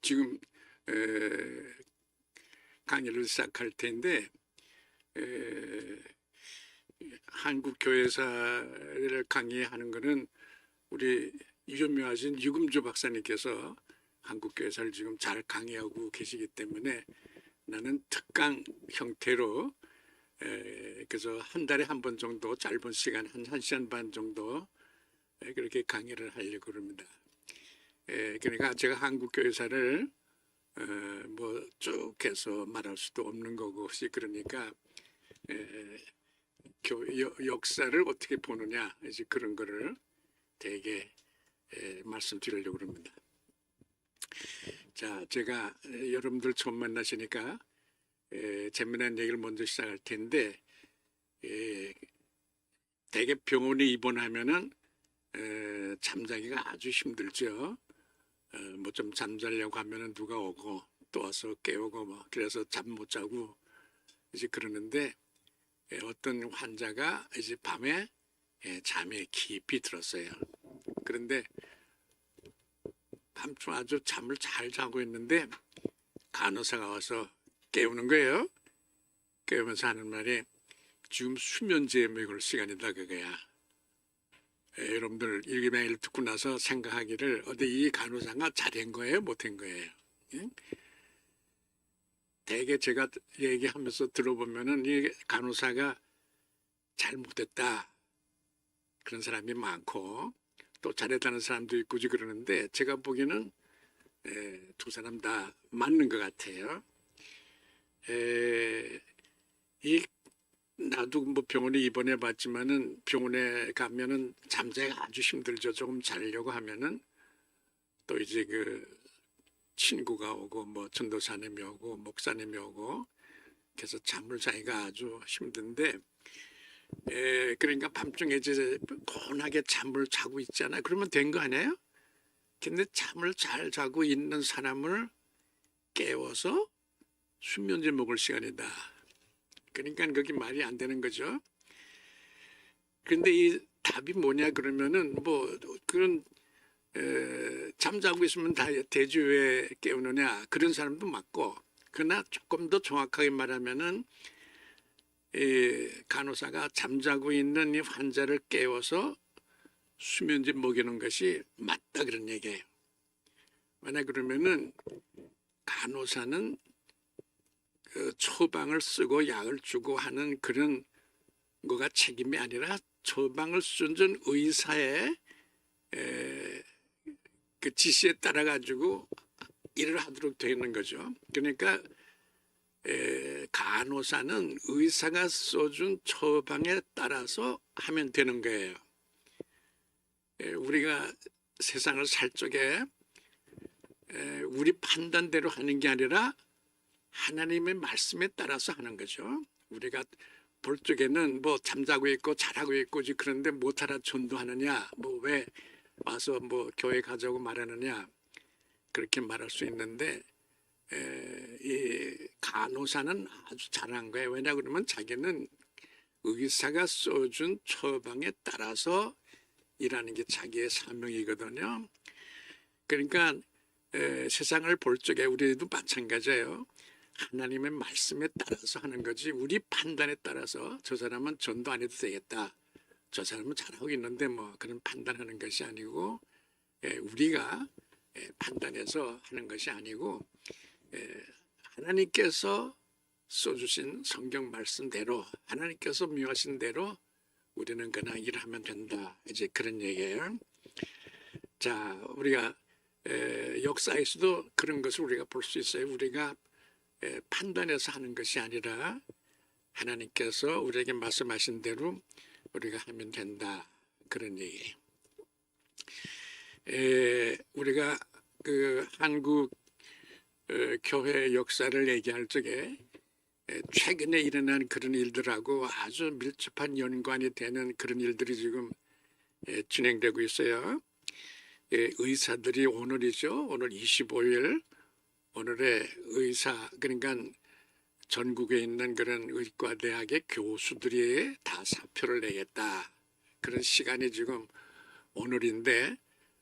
지금 강의를 시작할 텐데 한국 교회사를 강의하는 것은 우리 유명하신 유금주 박사님께서 한국 교회사를 지금 잘 강의하고 계시기 때문에 나는 특강 형태로 그래서 한 달에 한 번 정도 짧은 시간 한 1시간 반 정도 그렇게 강의를 하려고 합니다. 그러니까 제가 한국 교회사를 뭐 쭉 해서 말할 수도 없는 거고 혹시 그러니까 역사를 어떻게 보느냐 이제 그런 거를 되게 말씀드리려고 합니다. 자, 제가 여러분들 처음 만나시니까 재미난 얘기를 먼저 시작할 텐데 대개 병원에 입원하면은 잠자기가 아주 힘들죠. 뭐 좀 잠자려고 하면은 누가 오고 또 와서 깨우고 뭐 그래서 잠 못 자고 이제 그러는데 어떤 환자가 이제 밤에 잠에 깊이 들었어요. 그런데 밤중 아주 잠을 잘 자고 있는데 간호사가 와서 깨우는 거예요. 깨우면서 하는 말이 지금 수면제에 먹을 시간이다 그거야. 여러분들 이 말을 듣고 나서 생각하기를 어디 이 간호사가 잘한 거예요 못한 거예요. 예? 대개 제가 얘기하면서 들어보면은 이 간호사가 잘못했다 그런 사람이 많고 또 잘했다는 사람도 있고 그러는데 제가 보기에는 두 사람 다 맞는 것 같아요. 나도 뭐 병원에 입원해 봤지만은 병원에 가면은 잠자기가 아주 힘들죠. 조금 자려고 하면은 또 이제 그 친구가 오고 뭐 전도사님이 오고 목사님이 오고 그래서 잠을 자기가 아주 힘든데 그러니까 밤중에 이제 고운하게 잠을 자고 있잖아요. 그러면 된 거 아니에요? 근데 잠을 잘 자고 있는 사람을 깨워서 수면제 먹을 시간이다. 그러니까 그게 말이 안 되는 거죠. 그런데 이 답이 뭐냐 그러면은 뭐 그런 잠자고 있으면 다 되지 왜 깨우느냐 그런 사람도 맞고 그러나 조금 더 정확하게 말하면은 간호사가 잠자고 있는 이 환자를 깨워서 수면제 먹이는 것이 맞다 그런 얘기예요. 만약 그러면은 간호사는 그 처방을 쓰고 약을 주고 하는 그런 거가 책임이 아니라 처방을 쓴 의사의 그 지시에 따라 가지고 일을 하도록 되어 있는 거죠. 그러니까 간호사는 의사가 써준 처방에 따라서 하면 되는 거예요. 우리가 세상을 살 적에 우리 판단대로 하는 게 아니라 하나님의 말씀에 따라서 하는 거죠. 우리가 볼 적에는 뭐 잠자고 있고 잘하고 있고 그런데 못 알아 전도하느냐 뭐 왜 와서 뭐 교회 가자고 말하느냐 그렇게 말할 수 있는데 이 간호사는 아주 잘한 거예요. 왜냐 그러면 자기는 의사가 써준 처방에 따라서 일하는 게 자기의 사명이거든요. 그러니까 세상을 볼 적에 우리도 마찬가지예요. 하나님의 말씀에 따라서 하는 거지 우리 판단에 따라서 저 사람은 전도 안 해도 되겠다. 저 사람은 잘하고 있는데 뭐 그런 판단하는 것이 아니고 우리가 판단해서 하는 것이 아니고 하나님께서 써주신 성경 말씀대로 하나님께서 명하신 대로 우리는 그냥 일하면 된다. 이제 그런 얘기예요. 자, 우리가 역사에서도 그런 것을 우리가 볼 수 있어요. 우리가 판단해서 하는 것이 아니라 하나님께서 우리에게 말씀하신 대로 우리가 하면 된다. 그런 얘기예요. 우리가 그 한국 교회 역사를 얘기할 적에 최근에 일어난 그런 일들하고 아주 밀접한 연관이 되는 그런 일들이 지금 진행되고 있어요. 의사들이 오늘이죠. 오늘 25일 오늘의 의사 그러니까 전국에 있는 그런 의과대학의 교수들이 다 사표를 내겠다. 그런 시간이 지금 오늘인데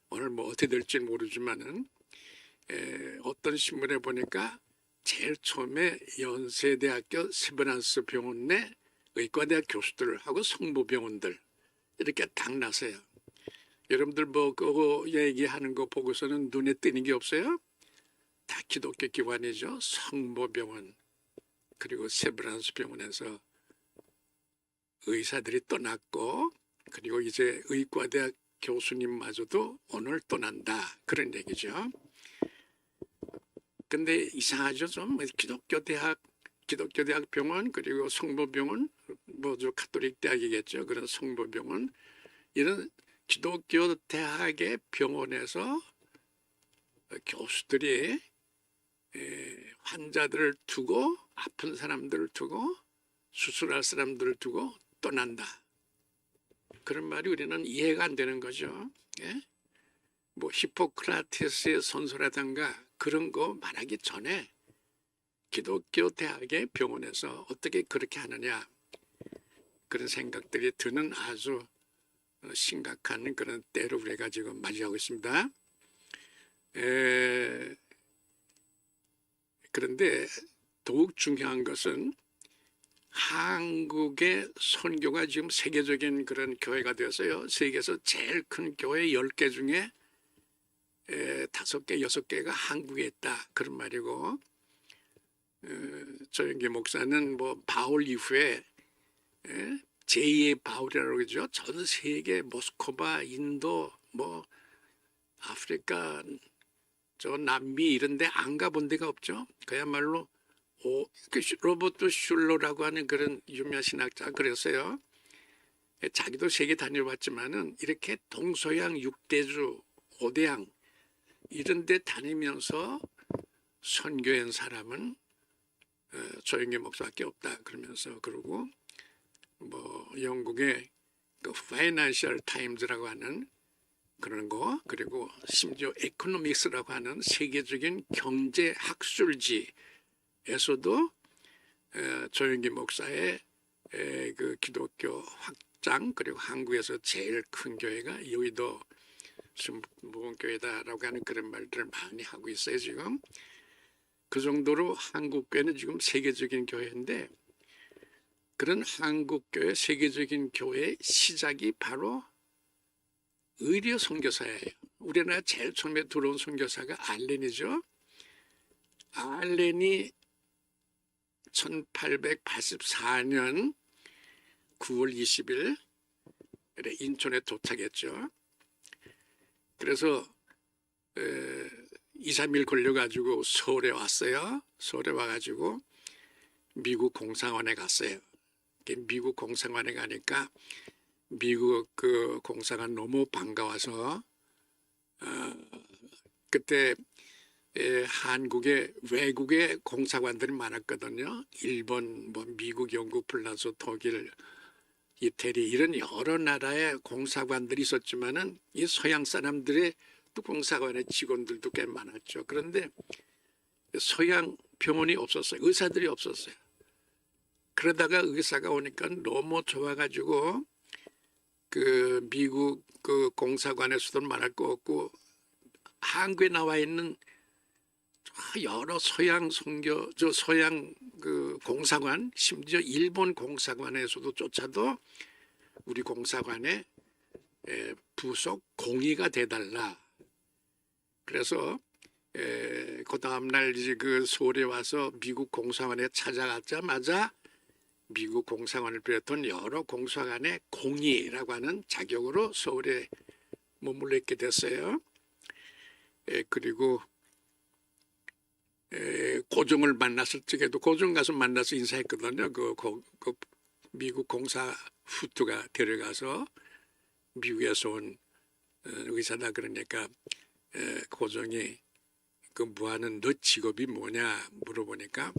오늘 뭐 어떻게 될지 모르지만은 어떤 신문에 보니까 제일 처음에 연세대학교 세브란스 병원 내 의과대학 교수들하고 성모병원들 이렇게 딱 나서요. 여러분들 뭐 그거 얘기하는 거 보고서는 눈에 띄는 게 없어요? 다 기독교 기관이죠. 성모병원 그리고 세브란스 병원에서 의사들이 떠났고 그리고 이제 의과대학 교수님마저도 오늘 떠난다 그런 얘기죠. 근데 이상하죠. 좀 기독교 대학 병원 그리고 성모병원 뭐저 카톨릭 대학이겠죠. 그런 성모병원 이런 기독교 대학의 병원에서 교수들이 환자들을 두고 아픈 사람들을 두고 수술할 사람들을 두고 떠난다. 그런 말이 우리는 이해가 안 되는 거죠. 예? 뭐 히포크라테스의 선서라든가 그런 거 말하기 전에 기독교 대학의 병원에서 어떻게 그렇게 하느냐 그런 생각들이 드는 아주 심각한 그런 때를 우리가 지금 맞이하고 있습니다. 그런데 더욱 중요한 것은 한국의 선교가 지금 세계적인 그런 교회가 되었어요. 세계에서 제일 큰 교회 10개 중에 5개, 6개가 한국에 있다. 그런 말이고 조영기 목사는 뭐 바울 이후에 제2의 바울이라고 그러죠. 전 세계 모스크바, 인도, 뭐 아프리카, 저 남미 이런 데 안 가본 데가 없죠. 그야말로 로버트 슐러라고 하는 그런 유명 신학자가 그랬어요. 자기도 세계 다녀봤지만은 이렇게 동서양 6대주 5대양 이런 데 다니면서 선교한 사람은 조영기 목사밖에 없다 그러면서 그러고 뭐 영국의 그 파이낸셜 타임즈라고 하는 그런 거 그리고 심지어 에코노믹스라고 하는 세계적인 경제 학술지에서도 조영기 목사의 그 기독교 확장 그리고 한국에서 제일 큰 교회가 여의도 순복음교회다라고 하는 그런 말들을 많이 하고 있어요. 지금 그 정도로 한국교회는 지금 세계적인 교회인데 그런 한국교회 세계적인 교회의 시작이 바로 의료 선교사예요. 우리나라 제일 처음에 들어온 선교사가 알렌이죠. 알렌이 1884년 9월 20일 인천에 도착했죠. 그래서 2, 3일 걸려가지고 서울에 왔어요. 서울에 와가지고 미국 공상원에 갔어요. 미국 공상원에 가니까 미국 그 공사관 너무 반가워서 그때 한국에 외국의 공사관들이 많았거든요. 일본, 뭐 미국, 영국, 플러스 독일, 이태리 이런 여러 나라의 공사관들이 있었지만은 이 서양 사람들의 또 공사관의 직원들도 꽤 많았죠. 그런데 서양 병원이 없었어요. 의사들이 없었어요. 그러다가 의사가 오니까 너무 좋아가지고 그 미국 그 공사관에서도 말할 거 없고 한국에 나와 있는 여러 서양 그 공사관 심지어 일본 공사관에서도 쫓아도 우리 공사관에 부속 공의가 돼달라. 그래서 그 다음날 이제 그 서울에 와서 미국 공사관에 찾아가자마자 미국 공사관을 비롯한 여러 공사관의 공의라고 하는 자격으로 서울에 머물러 있게 됐어요. 그리고 고종을 만났을 적에도 고종 가서 만나서 인사했거든요. 그 미국 공사 후투가 데려가서 미국에서 온 의사다 그러니까 고종이 그 뭐하는 너 직업이 뭐냐 물어보니까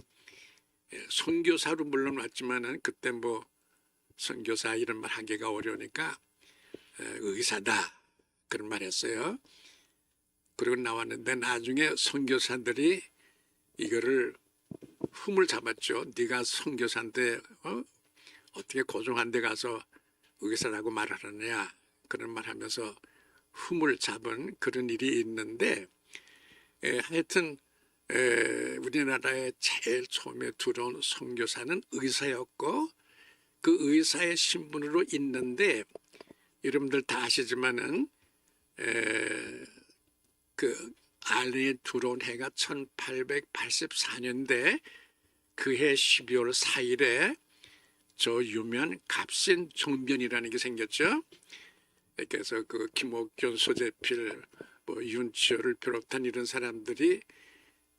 선교사로 물론 왔지만은 그때 뭐 선교사 이런 말 하기가 어려우니까 의사다 그런 말 했어요. 그리고 나왔는데 나중에 선교사들이 이거를 흠을 잡았죠. 네가 선교사인데 어떻게 고종한 데 가서 의사라고 말하느냐 그런 말 하면서 흠을 잡은 그런 일이 있는데 하여튼 우리나라에 제일 처음에 들어온 선교사는 의사였고 그 의사의 신분으로 있는데 여러분들 다 아시지만은 그 알렌에 들어온 해가 1884년대 그해 12월 4일에 저 유명한 갑신 정변이라는 게 생겼죠. 그래서 그 김옥균, 소재필, 뭐 윤치호를 비롯한 이런 사람들이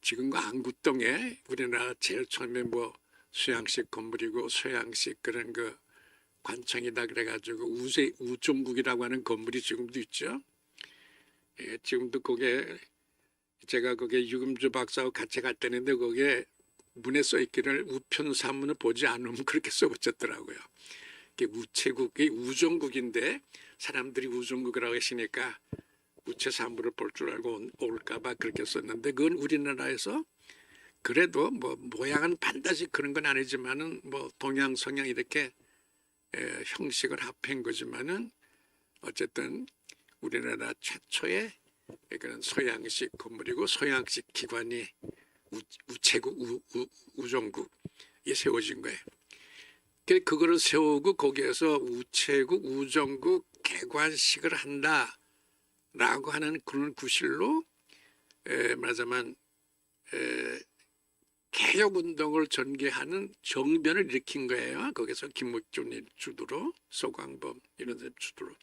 지금 그 안구동에 우리나라 제일 처음에 뭐 소양식 건물이고 소양식 그런 그 관청이다 그래가지고 우종국이라고 하는 건물이 지금도 있죠. 지금도 거기에 제가 거기에 유금주 박사하고 같이 갔다는데 거기에 문에 써 있기를 우편사문을 보지 않으면 그렇게 써붙였더라고요. 우체국이 우종국인데 사람들이 우종국이라고 하시니까 우체사물을 볼 줄 알고 올까봐 그렇게 썼는데 그건 우리나라에서 그래도 뭐 모양은 반드시 그런 건 아니지만은 뭐 동양 성향 이렇게 형식을 합한 거지만은 어쨌든 우리나라 최초의 그런 소양식 건물이고 소양식 기관이 우체국 우종국이 세워진 거예요. 그거를 세우고 거기에서 우체국 우종국 개관식을 한다라고 하는 그런 구실로 말하자면 개혁운동을 전개하는 정변을 일으킨 거예요. 거기서 김옥균이 주도로 소광범 이런 사람 주도로.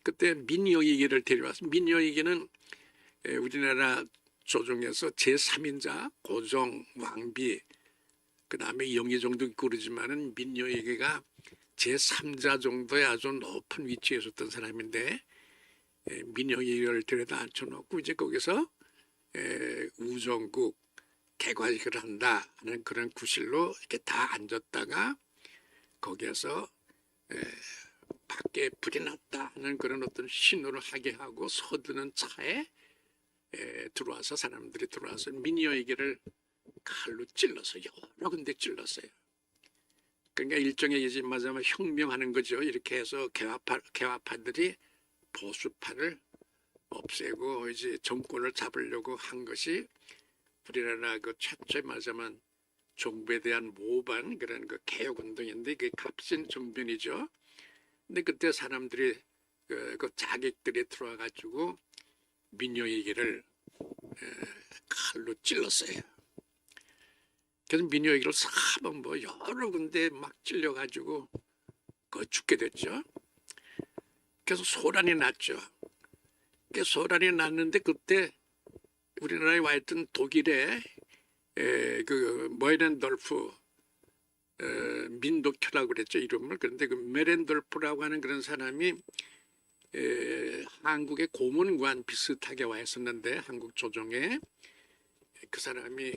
그때 민여이기를 데려와서 민여이기는 우리나라 조정에서 제3인자 고종, 왕비 그 다음에 영의 정도 있고 그러지만은 민여이기가 제3자 정도의 아주 높은 위치에 있었던 사람인데 민여이기를 데려다 앉혀놓고 이제 거기서 우종국 개관식을 한다 하는 그런 구실로 이렇게 다 앉았다가 거기에서 밖에 불이 났다 하는 그런 어떤 신호를 하게 하고 서두는 차에 들어와서 사람들이 들어와서 민여이기를 칼로 찔러서 여러 군데 찔렀어요. 그러니까 일종의 이제 말하자면 혁명하는 거죠. 이렇게 해서 개화파들이 보수파를 없애고 이제 정권을 잡으려고 한 것이 우리나라 그 최초의 말하자면 정부에 대한 모반 그런 그 개혁운동인데 그게 갑신 정변이죠. 근데 그때 사람들이 그 자객들이 들어와 가지고 민여이기를 칼로 찔렀어요. 그래서 민여이기를 사번 뭐 여러 군데 막 찔려가지고 그 죽게 됐죠. 그래서 소란이 났죠. 그 소란이 났는데 그때 우리나라에 와 있던 독일의 그 머이렌돌프 민독효라고 그랬죠 이름을. 그런데 그 메렌돌프라고 하는 그런 사람이 한국의 고문관 비슷하게 와 있었는데 한국 조정에 그 사람이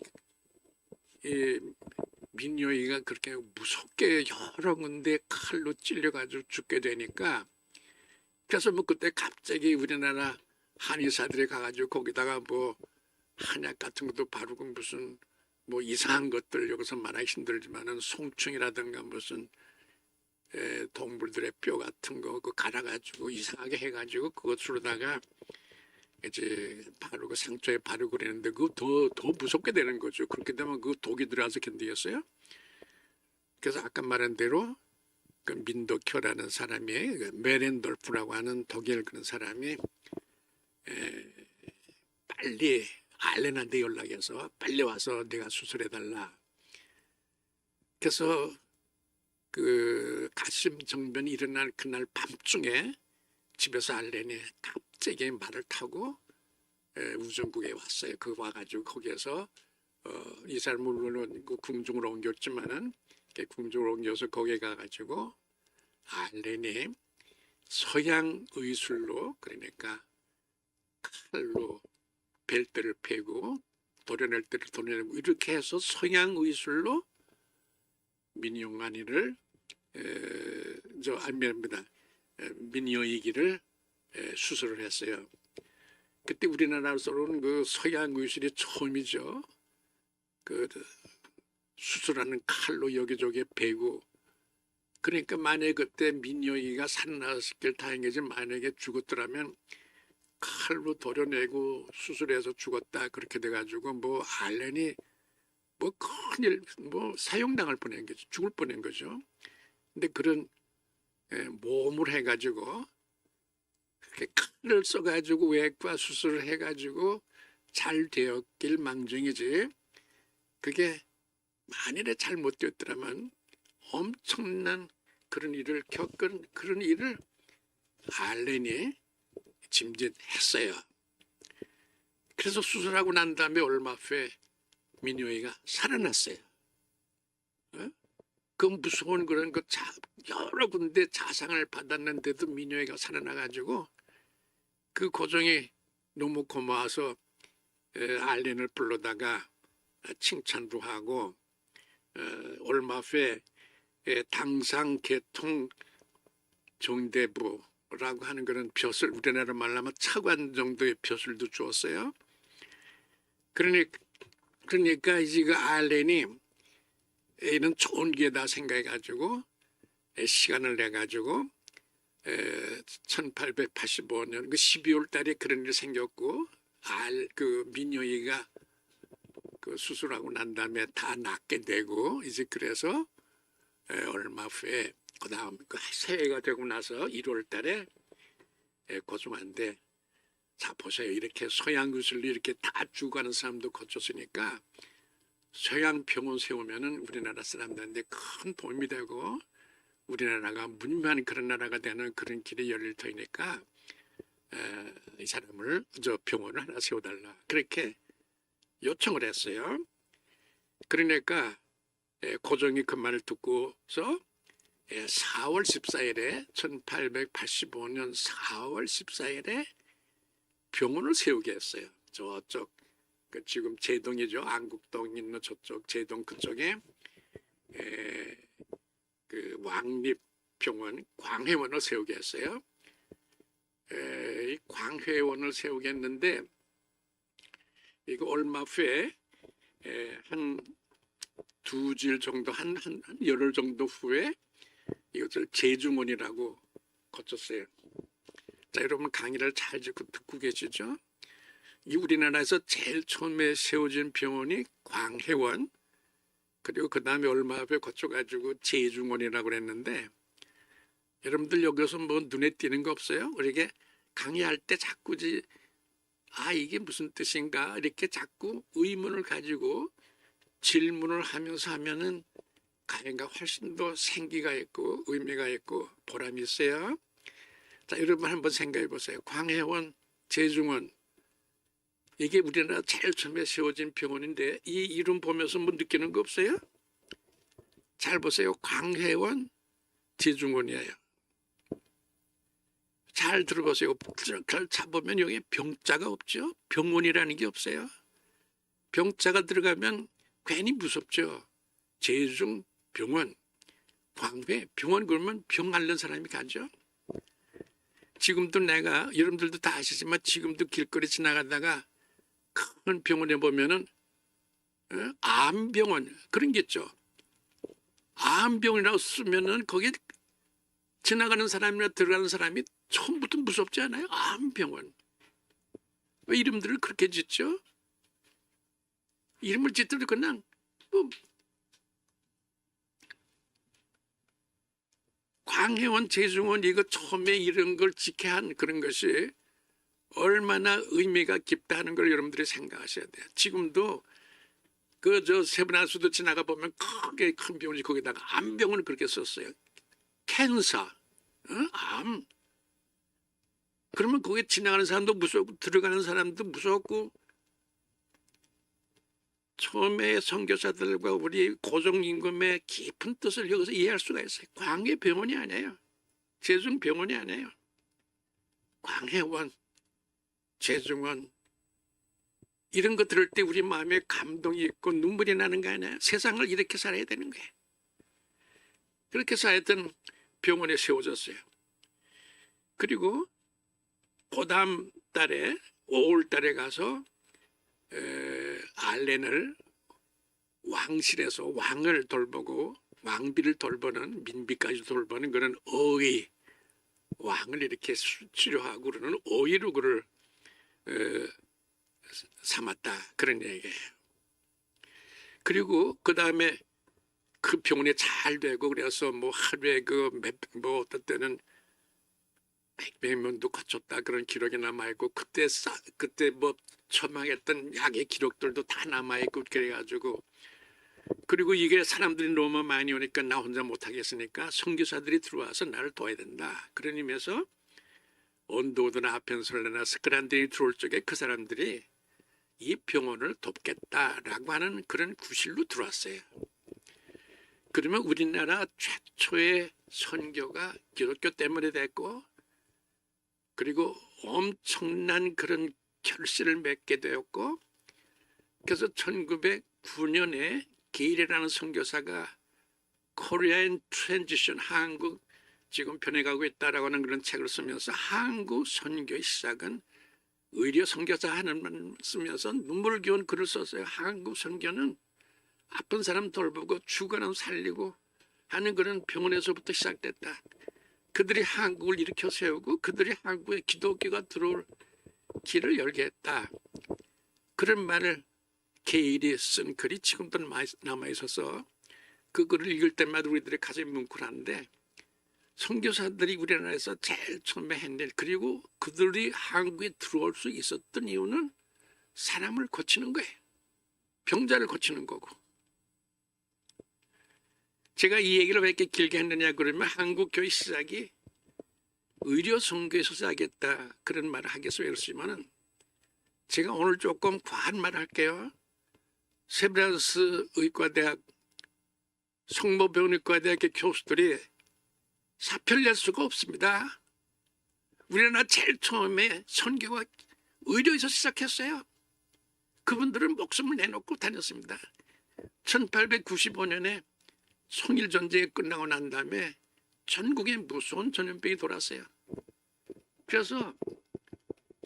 민여이가 그렇게 무섭게 여러 군데 칼로 찔려가지고 죽게 되니까 그래서 뭐 그때 갑자기 우리나라 한의사들이 가가지고 거기다가 뭐 한약 같은 것도 바르고 무슨 뭐 이상한 것들 여기서 말하기 힘들지만은 송충이라든가 무슨 동물들의 뼈 같은 거 그 갈아가지고 이상하게 해가지고 그것으로다가 이제 바르고 상처에 바르고 그랬는데 그거 더 무섭게 되는 거죠. 그렇게 되면 그 독이 들어와서 견디겠어요? 그래서 아까 말한 대로 그 민도쿄라는 사람이 그 메렌돌프라고 하는 독일 그런 사람이 빨리 알렌한테 연락해서 빨리 와서 내가 수술해달라. 그래서 그 가심 정변이 일어날 그날 밤중에 집에서 알렌이 갑자기 말을 타고 우정국에 왔어요. 그 와가지고 거기에서 이 사람 물론 그 궁중으로 옮겼지만은 궁중으로 옮겨서 거기에 가가지고 알렌이 서양 의술로 그러니까 칼로 벨대를 패고 도려낼 때를 도려내고 이렇게 해서 서양 의술로 민용안이를 민여이기를 수술을 했어요. 그때 우리나라에서는 그 서양 의술이 처음이죠. 그 수술하는 칼로 여기저기 베고 그러니까 만약에 그때 민여이기가 살아났을 길 다행이지 만약에 죽었더라면 칼로 도려내고 수술해서 죽었다 그렇게 돼가지고 뭐 알렌이 뭐 큰일 뭐 사형당할 뻔한 거죠. 죽을 뻔한 거죠. 근데 그런 모험을 해가지고 그렇게 칼을 써가지고 외과 수술을 해가지고 잘 되었길 망정이지. 그게 만일에 잘못되었더라면 엄청난 그런 일을 겪은 그런 일을 알렌이 짐짓했어요. 그래서 수술하고 난 다음에 얼마 후에 미니오이가 살아났어요. 그 무서운 그런 여러 군데 자상을 받았는데도 미니오이가 살아나가지고 그 고종이 너무 고마워서 알렌을 불러다가 칭찬도 하고 얼마 후에 당상 개통 정대부라고 하는 그런 벼슬, 우리나라 말로 하면 차관 정도의 벼슬도 주었어요. 그러니까 이제 그 알렌이 이런 좋은 기회다 생각해가지고 시간을 내가지고 1885년 그 12월 달에 그런 일이 생겼고 그 미녀이가 그 수술하고 난 다음에 다 낫게 되고 이제 그래서 얼마 후에 그다음 그 새해가 되고 나서 1월 달에 고종한테 자 보세요. 이렇게 서양 기술로 이렇게 다 죽어가는 사람도 거쳤으니까 서양 병원 세우면은 우리나라 사람들한테 큰 도움이 되고 우리나라가 문명한 그런 나라가 되는 그런 길이 열릴 터이니까 이 사람을 저 병원을 하나 세워달라 그렇게 요청을 했어요. 그러니까 고종이 그 말을 듣고서 4월 14일에 1885년 4월 14일에 병원을 세우게 했어요. 저쪽 그 지금 제동이죠. 안국동 있는 저쪽 제동 그쪽에 그 왕립병원 광회원을 세우게 했어요. 이 광회원을 세우게 했는데 이거 얼마 후에 한 2질 정도 한 열흘 정도 후에 이것을 제중원이라고 거쳤어요. 자, 여러분 강의를 잘 듣고 계시죠? 이 우리나라에서 제일 처음에 세워진 병원이 광해원, 그리고 그 다음에 얼마 후에 거쳐가지고 제중원이라고 그랬는데 여러분들 여기서 뭐 눈에 띄는 거 없어요? 우리에게 강의할 때 자꾸 이게 무슨 뜻인가 이렇게 자꾸 의문을 가지고 질문을 하면서 하면은 강의가 훨씬 더 생기가 있고 의미가 있고 보람이 있어요. 자, 여러분 한번 생각해 보세요. 광해원, 제중원 이게 우리나라 제일 처음에 세워진 병원인데 이 이름 보면서 뭐 느끼는 거 없어요? 잘 보세요. 광해원, 제중원이에요. 잘 들어보세요. 잘 잡으면 여기 병자가 없죠. 병원이라는 게 없어요. 병자가 들어가면 괜히 무섭죠. 제중, 병원, 광회, 병원 그러면 병 앓는 사람이 가죠. 지금도 내가 여러분들도 다 아시지만 지금도 길거리 지나가다가 큰 병원에 보면은 암병원 그런 게 있죠. 암병원이라고 쓰면은 거기에 지나가는 사람이나 들어가는 사람이 처음부터 무섭지 않아요? 암병원. 왜 이름들을 그렇게 짓죠? 이름을 짓더라도 그냥 뭐 광해원, 제중원 이거 처음에 이런 걸 짓게 한 그런 것이 얼마나 의미가 깊다 하는 걸 여러분들이 생각하셔야 돼요. 지금도 저 세브란스도 지나가 보면 크게 큰 병원이 거기다가 암병원을 그렇게 썼어요. 캔서, 암. 그러면 거기에 지나가는 사람도 무섭고 들어가는 사람도 무섭고 처음에 선교사들과 우리 고종 임금의 깊은 뜻을 여기서 이해할 수가 있어요. 광해 병원이 아니에요. 제중 병원이 아니에요. 광해원, 제중원 이런 거 들을 때 우리 마음에 감동이 있고 눈물이 나는 거 아니에요. 세상을 이렇게 살아야 되는 거예요. 그렇게 해서 하여튼 병원에 세워졌어요. 그리고 그 다음 달에 5월 달에 가서 알렌을 왕실에서 왕을 돌보고 왕비를 돌보는 민비까지 돌보는 그런 어의 왕을 이렇게 치료하고 그러는 어의로 그를 삼았다 그런 얘기예요. 그리고 그 다음에 그 병원에 잘 되고 그래서 뭐 하루에 뭐 어떤 때는 100명도 거쳤다 그런 기록이 남아 있고 그때 뭐 처방했던 약의 기록들도 다 남아 있고 그래가지고 그리고 이게 사람들이 너무 많이 오니까 나 혼자 못 하겠으니까 선교사들이 들어와서 나를 도와야 된다 그런 의미에서 온도우드나 아펜솔레나 스크란들이 들어올 적에 그 사람들이 이 병원을 돕겠다라고 하는 그런 구실로 들어왔어요. 그러면 우리나라 최초의 선교가 기독교 때문에 됐고 그리고 엄청난 그런 결실을 맺게 되었고 그래서 1909년에 게일이라는 선교사가 코리안 트랜지션 한국 지금 변해가고 있다라고 하는 그런 책을 쓰면서 한국 선교의 시작은 의료 선교사 하는 말 쓰면서 눈물을 기운 글을 썼어요. 한국 선교는 아픈 사람 돌보고 죽어는 살리고 하는 그런 병원에서부터 시작됐다. 그들이 한국을 일으켜 세우고 그들이 한국에 기독교가 들어올 길을 열게 했다. 그런 말을 게일이 쓴 글이 지금도 남아있어서 그 글을 읽을 때마다 우리들이 가슴이 뭉클한데 선교사들이 우리나라에서 제일 처음에 한 일 그리고 그들이 한국에 들어올 수 있었던 이유는 사람을 고치는 거예요. 병자를 고치는 거고. 제가 이 얘기를 왜 이렇게 길게 했느냐 그러면 한국 교회 시작이 의료 선교에서 시작했다 그런 말을 하겠어요. 그렇지만은 제가 오늘 조금 과한 말을 할게요. 세브란스 의과대학 성모병원의과대학의 교수들이 사표를 낼 수가 없습니다. 우리나라 제일 처음에 선교가 의료에서 시작했어요. 그분들은 목숨을 내놓고 다녔습니다. 1895년에 통일전쟁이 끝나고 난 다음에 전국에 무서운 전염병이 돌았어요. 그래서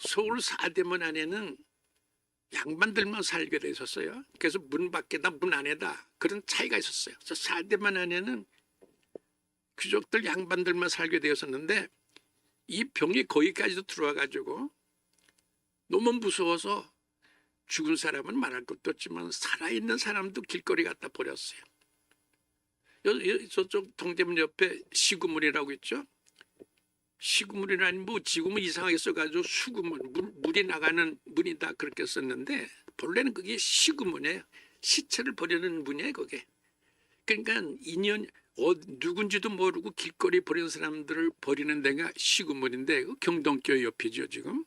서울 사대문 안에는 양반들만 살게 돼 있었어요. 그래서 문 밖에다 문 안에다 그런 차이가 있었어요. 그래서 사대문 안에는 귀족들 양반들만 살게 되었었는데 이 병이 거기까지도 들어와 가지고 너무 무서워서 죽은 사람은 말할 것도 없지만 살아있는 사람도 길거리 갖다 버렸어요. 저쪽 동대문 옆에 시구문이라고 있죠. 시구문이라니 뭐 지금은 이상하게 써가지고 수구문 물이 나가는 문이다 그렇게 썼는데 본래는 그게 시구문이에요. 시체를 버리는 문이에요 그게. 그러니까 인연 누군지도 모르고 길거리 버리는 사람들을 버리는 데가 시구문인데 경동교회 옆이죠 지금.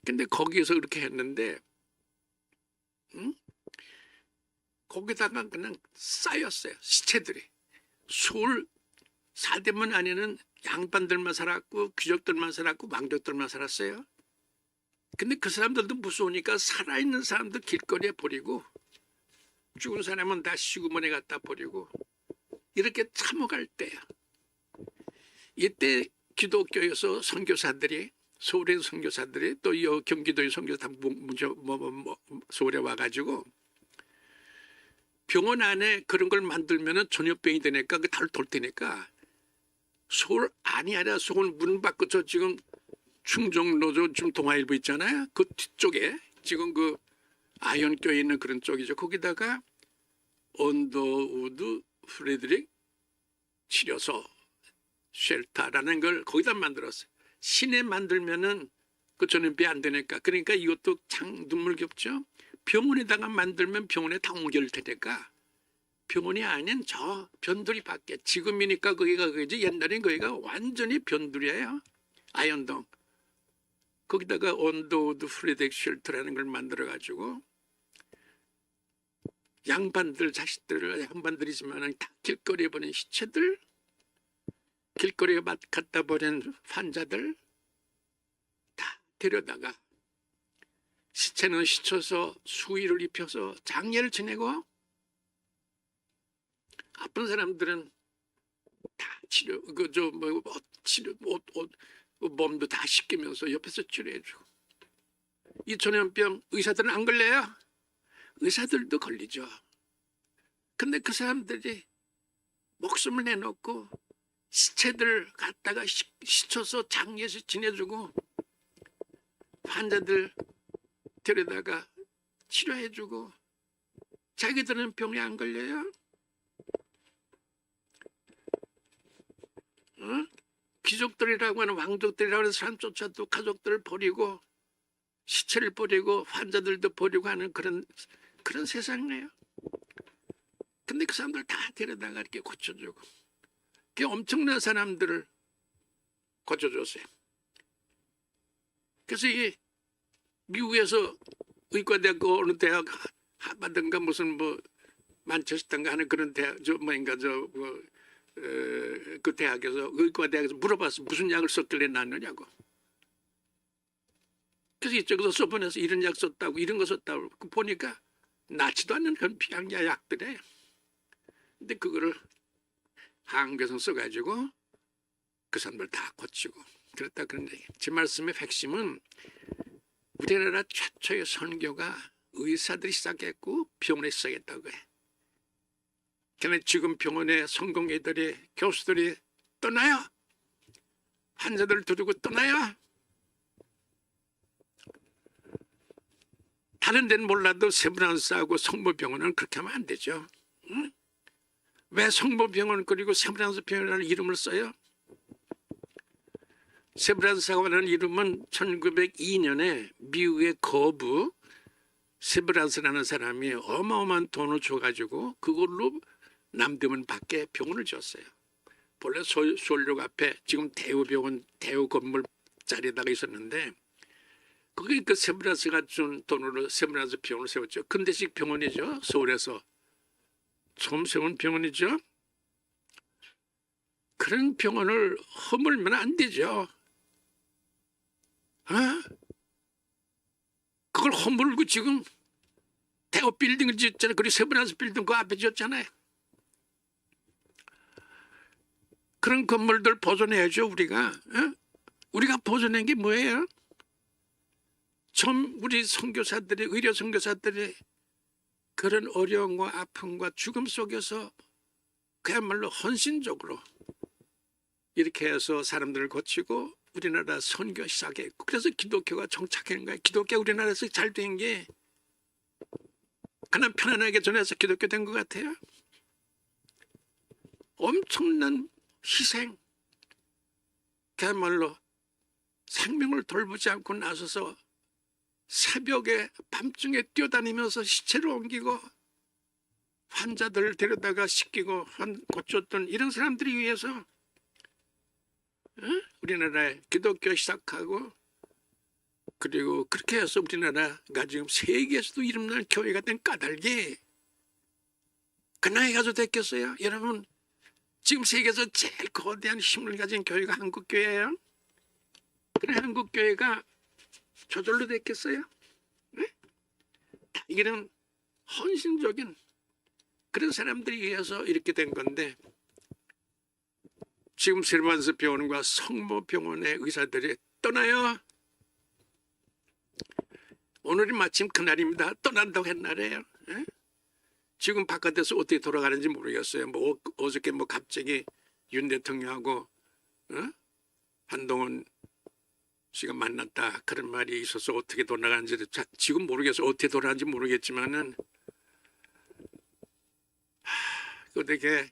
근데 거기에서 그렇게 했는데 거기다가 그냥 쌓였어요 시체들이. 서울 사대문 안에는 양반들만 살았고 귀족들만 살았고 왕족들만 살았어요. 근데 그 사람들도 무서우니까 살아있는 사람들 길거리에 버리고 죽은 사람은 다 시구문에 갖다 버리고 이렇게 참아갈 때야. 이때 기독교에서 선교사들이 서울의 선교사들이 또 경기도의 선교사 서울에 와가지고 병원 안에 그런 걸 만들면은 전염병이 되니까 그 달 돌 테니까 서울 안이 아니라 서울 문 밖에 저 지금 충정로조 지금 동아일보 있잖아요. 그 뒤쪽에 지금 그 아현교에 있는 그런 쪽이죠. 거기다가 언더우드 프레드릭 치료소 쉘터라는 걸 거기다 만들었어요. 시내 만들면은 그 전염병이 안 되니까. 그러니까 이것도 참 눈물겹죠. 병원에다가 만들면 병원에 다 옮길 테니까 병원이 아닌 저 변두리 밖에 지금이니까 거기가 그지 옛날엔 거기가 완전히 변두리예요. 아현동. 거기다가 언더우드 프레드릭 쉘터라는 걸 만들어 가지고 양반들 자식들을 양반들이지만 다 길거리에 버린 시체들 길거리에 갖다 버린 환자들 다 데려다가 시체는 씻어서 수의를 입혀서 장례를 지내고 아픈 사람들은 다 치료 치료 몸도 다 씻기면서 옆에서 치료해주고. 이 전염병 의사들은 안 걸려요? 의사들도 걸리죠. 근데 그 사람들이 목숨을 내놓고 시체들 갖다가 씻어서 장례에서 지내주고 환자들 데려다가 치료해주고 자기들은 병에 안 걸려요? 어? 귀족들이라고 하는 왕족들이라고 하는 사람조차도 가족들을 버리고 시체를 버리고 환자들도 버리고 하는 그런 세상이에요. 근데 그 사람들 다 데려다가 이렇게 고쳐주고 그 엄청난 사람들을 고쳐줬어요. 그래서 이게 미국에서 의과대학 어느 대학 하버드인가 무슨 뭐 만체스터인가 하는 그런 대학 그 대학에서 의과대학에서 물어봤어. 무슨 약을 썼길래 낫느냐고. 그래서 이쪽에서 써보내서 이런 약 썼다고 이런 거 썼다고 보니까 낫지도 않는 그런 비양야 약들에. 근데 그거를 한국에서 써가지고 그 사람들 다 고치고 그랬다 그런데 제 말씀의 핵심은 우리나라 최초의 선교가 의사들이 시작했고 병원에 시작했다고 해. 근데 지금 병원에 성공회들이 교수들이 떠나요. 환자들을 두고 떠나요. 다른 데는 몰라도 세브란스하고 성모병원은 그렇게 하면 안 되죠. 응? 왜 성모병원 그리고 세브란스 병원이라는 이름을 써요? 세브란스라는 이름은 1902년에 미국의 거부 세브란스라는 사람이 어마어마한 돈을 줘가지고 그걸로 남대문 밖에 병원을 지었어요. 본래 서울역 앞에 지금 대우병원 대우 건물 자리에다가 있었는데 거기 그 세브란스가 준 돈으로 세브란스 병원을 세웠죠. 근대식 병원이죠. 서울에서 처음 세운 병원이죠. 그런 병원을 허물면 안 되죠. 그걸 허물고 지금 대우 빌딩을 지었잖아요. 그리고 세브란스 빌딩 그 앞에 지었잖아요. 그런 건물들 보존해야죠. 우리가. 우리가 보존한 게 뭐예요? 좀 우리 선교사들이 의료 선교사들이 그런 어려움과 아픔과 죽음 속에서 그야말로 헌신적으로 이렇게 해서 사람들을 고치고 우리나라 선교 시작했고 그래서 기독교가 정착한 거예요. 기독교 우리나라에서 잘 된 게 그냥 편안하게 전해서 기독교 된 것 같아요. 엄청난 희생 그야말로 생명을 돌보지 않고 나서서 새벽에 밤중에 뛰어다니면서 시체를 옮기고 환자들을 데려다가 씻기고 고쳤던 이런 사람들이 위해서 우리나라에 기독교 시작하고 그리고 그렇게 해서 우리나라가 지금 세계에서도 이름난 교회가 된 까닭이 그 나이 가서 됐겠어요? 여러분 지금 세계에서 제일 거대한 힘을 가진 교회가 한국교회예요. 그래 한국교회가 저절로 됐겠어요? 네? 이런 헌신적인 그런 사람들이 위해서 이렇게 된 건데 지금 세브란스 병원과 성모병원의 의사들이 떠나요. 오늘이 마침 그날입니다. 떠난다고 한 날이에요. 네? 지금 바깥에서 어떻게 돌아가는지 모르겠어요. 뭐 어저께 뭐 갑자기 윤 대통령하고 한동훈 씨가 만났다 그런 말이 있어서 어떻게 돌아가는지 지금 모르겠어요. 어떻게 돌아가는지 모르겠지만은 어떻게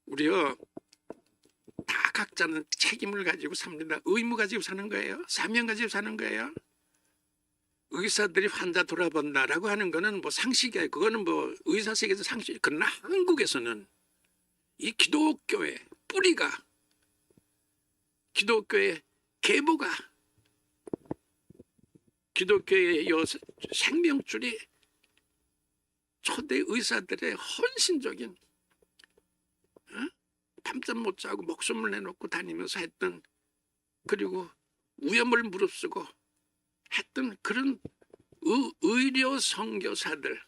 우리요 다 각자는 책임을 가지고 삽니다. 의무 가지고 사는 거예요. 사명 가지고 사는 거예요. 의사들이 환자 돌아본다라고 하는 거는 뭐 상식이에요. 그거는 뭐 의사 세계에서 상식. 그러나 한국에서는 이 기독교의 뿌리가 기독교의 계보가 기독교의 생명줄이 초대 의사들의 헌신적인 밤잠 못 자고 목숨을 내놓고 다니면서 했던 그리고 위험을 무릅쓰고 했던 그런 의료 선교사들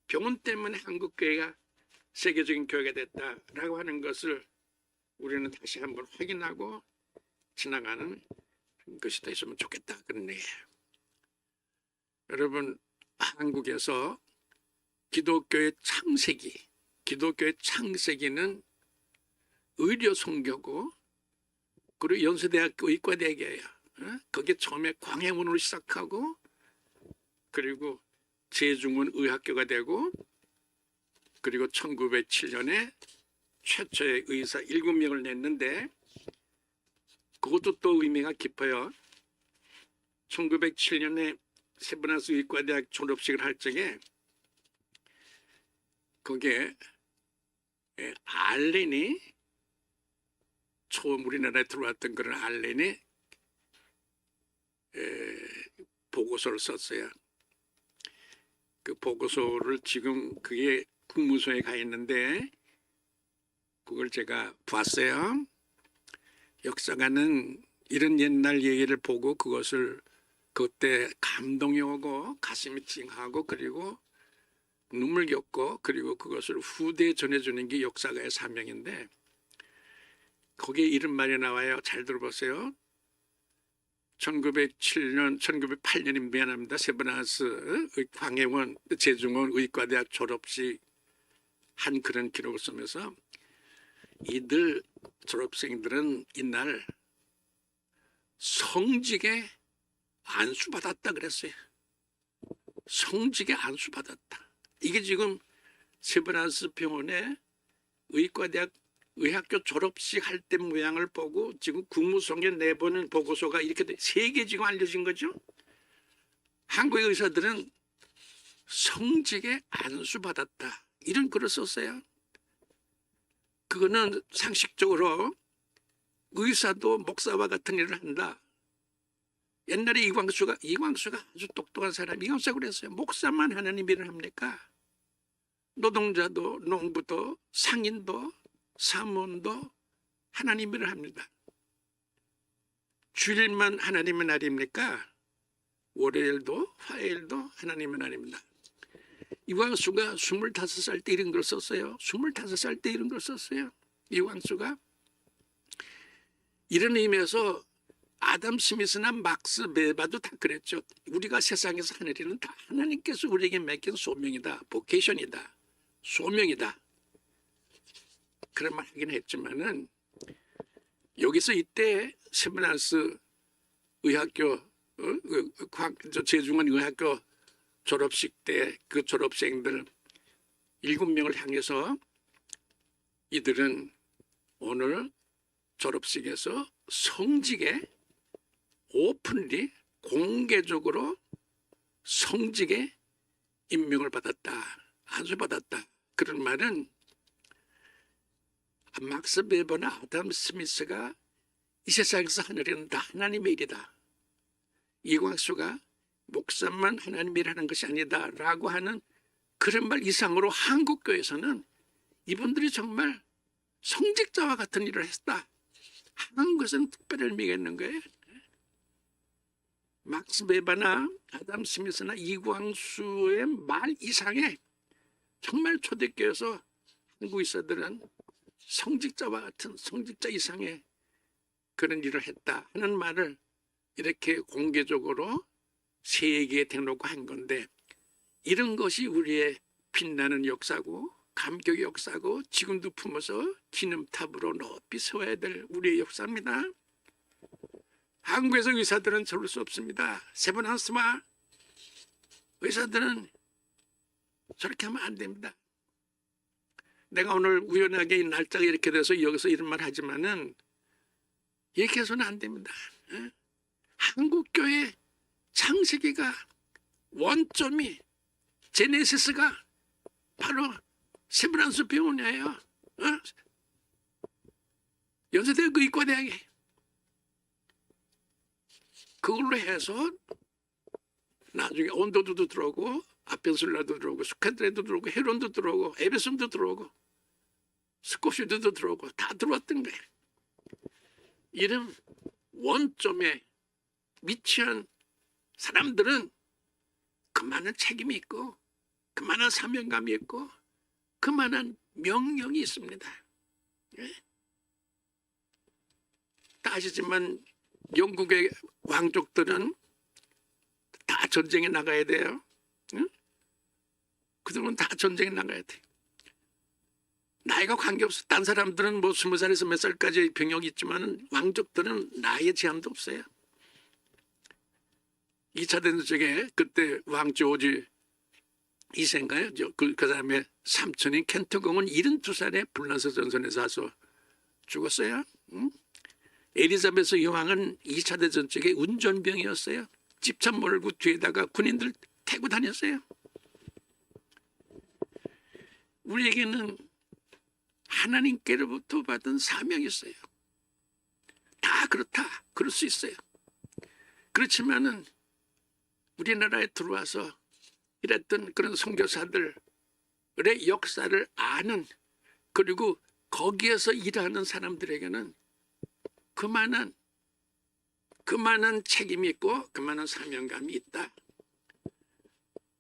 병원 때문에 한국교회가 세계적인 교회가 됐다라고 하는 것을 우리는 다시 한번 확인하고 지나가는 것이 됐으면 좋겠다 그런 얘기예요. 여러분 한국에서 기독교의 창세기는 의료 선교고 그리고 연세대학교 의과대학이에요. 거기에 처음에 광해문으로 시작하고 그리고 제중원 의학교가 되고 그리고 1907년에 최초의 의사 7명을 냈는데 그것도 또 의미가 깊어요. 1907년에 세브란스 의과대학 졸업식을 할 적에 거기에 알렌이 처음 우리나라에 들어왔던 그런 알렌이 보고서를 썼어요. 그 보고서를 지금 그게 국무소에 가 있는데 그걸 제가 봤어요. 역사가는 이런 옛날 얘기를 보고 그것을 그때 감동이 오고 가슴이 찡하고 그리고 눈물 겪고 그리고 그것을 후대에 전해주는 게 역사가의 사명인데 거기에 이런 말이 나와요. 잘 들어보세요. 1908년이 미안합니다. 세브란스 광해원 제중원 의과대학 졸업식 한 그런 기록을 쓰면서 이들 졸업생들은 이날 성직에 안수받았다 그랬어요. 성직에 안수받았다. 이게 지금 세브란스 병원의 의과대학 의학교 졸업식 할 때 모양을 보고 지금 국무성에 내보낸 보고서가 이렇게 세 개 지금 알려진 거죠. 한국의 의사들은 성직에 안수받았다. 이런 글을 썼어요. 그거는 상식적으로 의사도 목사와 같은 일을 한다. 옛날에 이광수가 아주 똑똑한 사람 이광수가 그랬어요. 목사만 하나님 일을 합니까? 노동자도 농부도 상인도 사무원도 하나님 일을 합니다. 주일만 하나님의 날입니까? 월요일도 화요일도 하나님의 날입니다. 이광수가 25살 때 이런 걸 썼어요. 25살 때 이런 걸 썼어요. 이광수가. 이런 의미에서 아담 스미스나 막스 베바도 다 그랬죠. 우리가 세상에서 하는 일은 다 하나님께서 우리에게 맡긴 소명이다. 보케이션이다. 소명이다. 그런 말 하긴 했지만은 여기서 이때 세브란스 의학교 제중원 의학교 졸업식 때 그 졸업생들 7명을 향해서 이들은 오늘 졸업식에서 성직에 오픈리 공개적으로 성직에 임명을 받았다. 안수받았다. 그런 말은 막스 베버나 아담 스미스가 이 세상에서 하는 일은 다 하나님의 일이다. 이광수가 목사만 하나님 일하는 것이 아니다 라고 하는 그런 말 이상으로 한국교회에서는 이분들이 정말 성직자와 같은 일을 했다 하는 것은 특별히 의미가 있는 거예요. 막스 베버나 아담 스미스나 이광수의 말 이상의 정말 초대교회에서 한국 의사들은 성직자와 같은 성직자 이상의 그런 일을 했다 하는 말을 이렇게 공개적으로 세계에 대놓고 한 건데 이런 것이 우리의 빛나는 역사고 감격의 역사고 지금도 품어서 기념탑으로 높이 세워야 될 우리의 역사입니다. 한국에서 의사들은 저럴 수 없습니다. 세브란스와 의사들은 저렇게 하면 안 됩니다. 내가 오늘 우연하게 이 날짜가 이렇게 돼서 여기서 이런 말 하지만은 이렇게 해서는 안 됩니다. 한국교회 창세기가 원점이 제네시스가 바로 세브란스 병원이에요. 연세대학 의과대학에 그걸로 해서 나중에 온도도 들어오고 아펜술라도 들어오고 스캔드레도 들어오고 헤론도 들어오고 에베솜도 들어오고 스코필드도 들어오고 다 들어왔던 거예요. 이런 원점에 미치한 사람들은 그만한 책임이 있고 그만한 사명감이 있고 그만한 명령이 있습니다. 예? 다 아시지만 영국의 왕족들은 다 전쟁에 나가야 돼요. 예? 그들은 다 전쟁에 나가야 돼. 나이가 관계없어. 딴 사람들은 뭐 20살에서 몇 살까지 병역이 있지만 왕족들은 나이에 제한도 없어요. 2차 대전 쪽에 그때 왕 조지 2세인가요? 그 다음에 삼촌인 켄트공은 72살에 불란서 전선에서 와서 죽었어요. 응? 엘리자베스 여왕은 2차 대전 쪽에 운전병이었어요. 집차 몰고 뒤에다가 군인들 태고 다녔어요. 우리에게는 하나님께로부터 받은 사명이 있어요. 다 그렇다. 그럴 수 있어요. 그렇지만은 우리나라에 들어와서 이랬던 그런 선교사들의 역사를 아는, 그리고 거기에서 일하는 사람들에게는 그만한 책임이 있고 그만한 사명감이 있다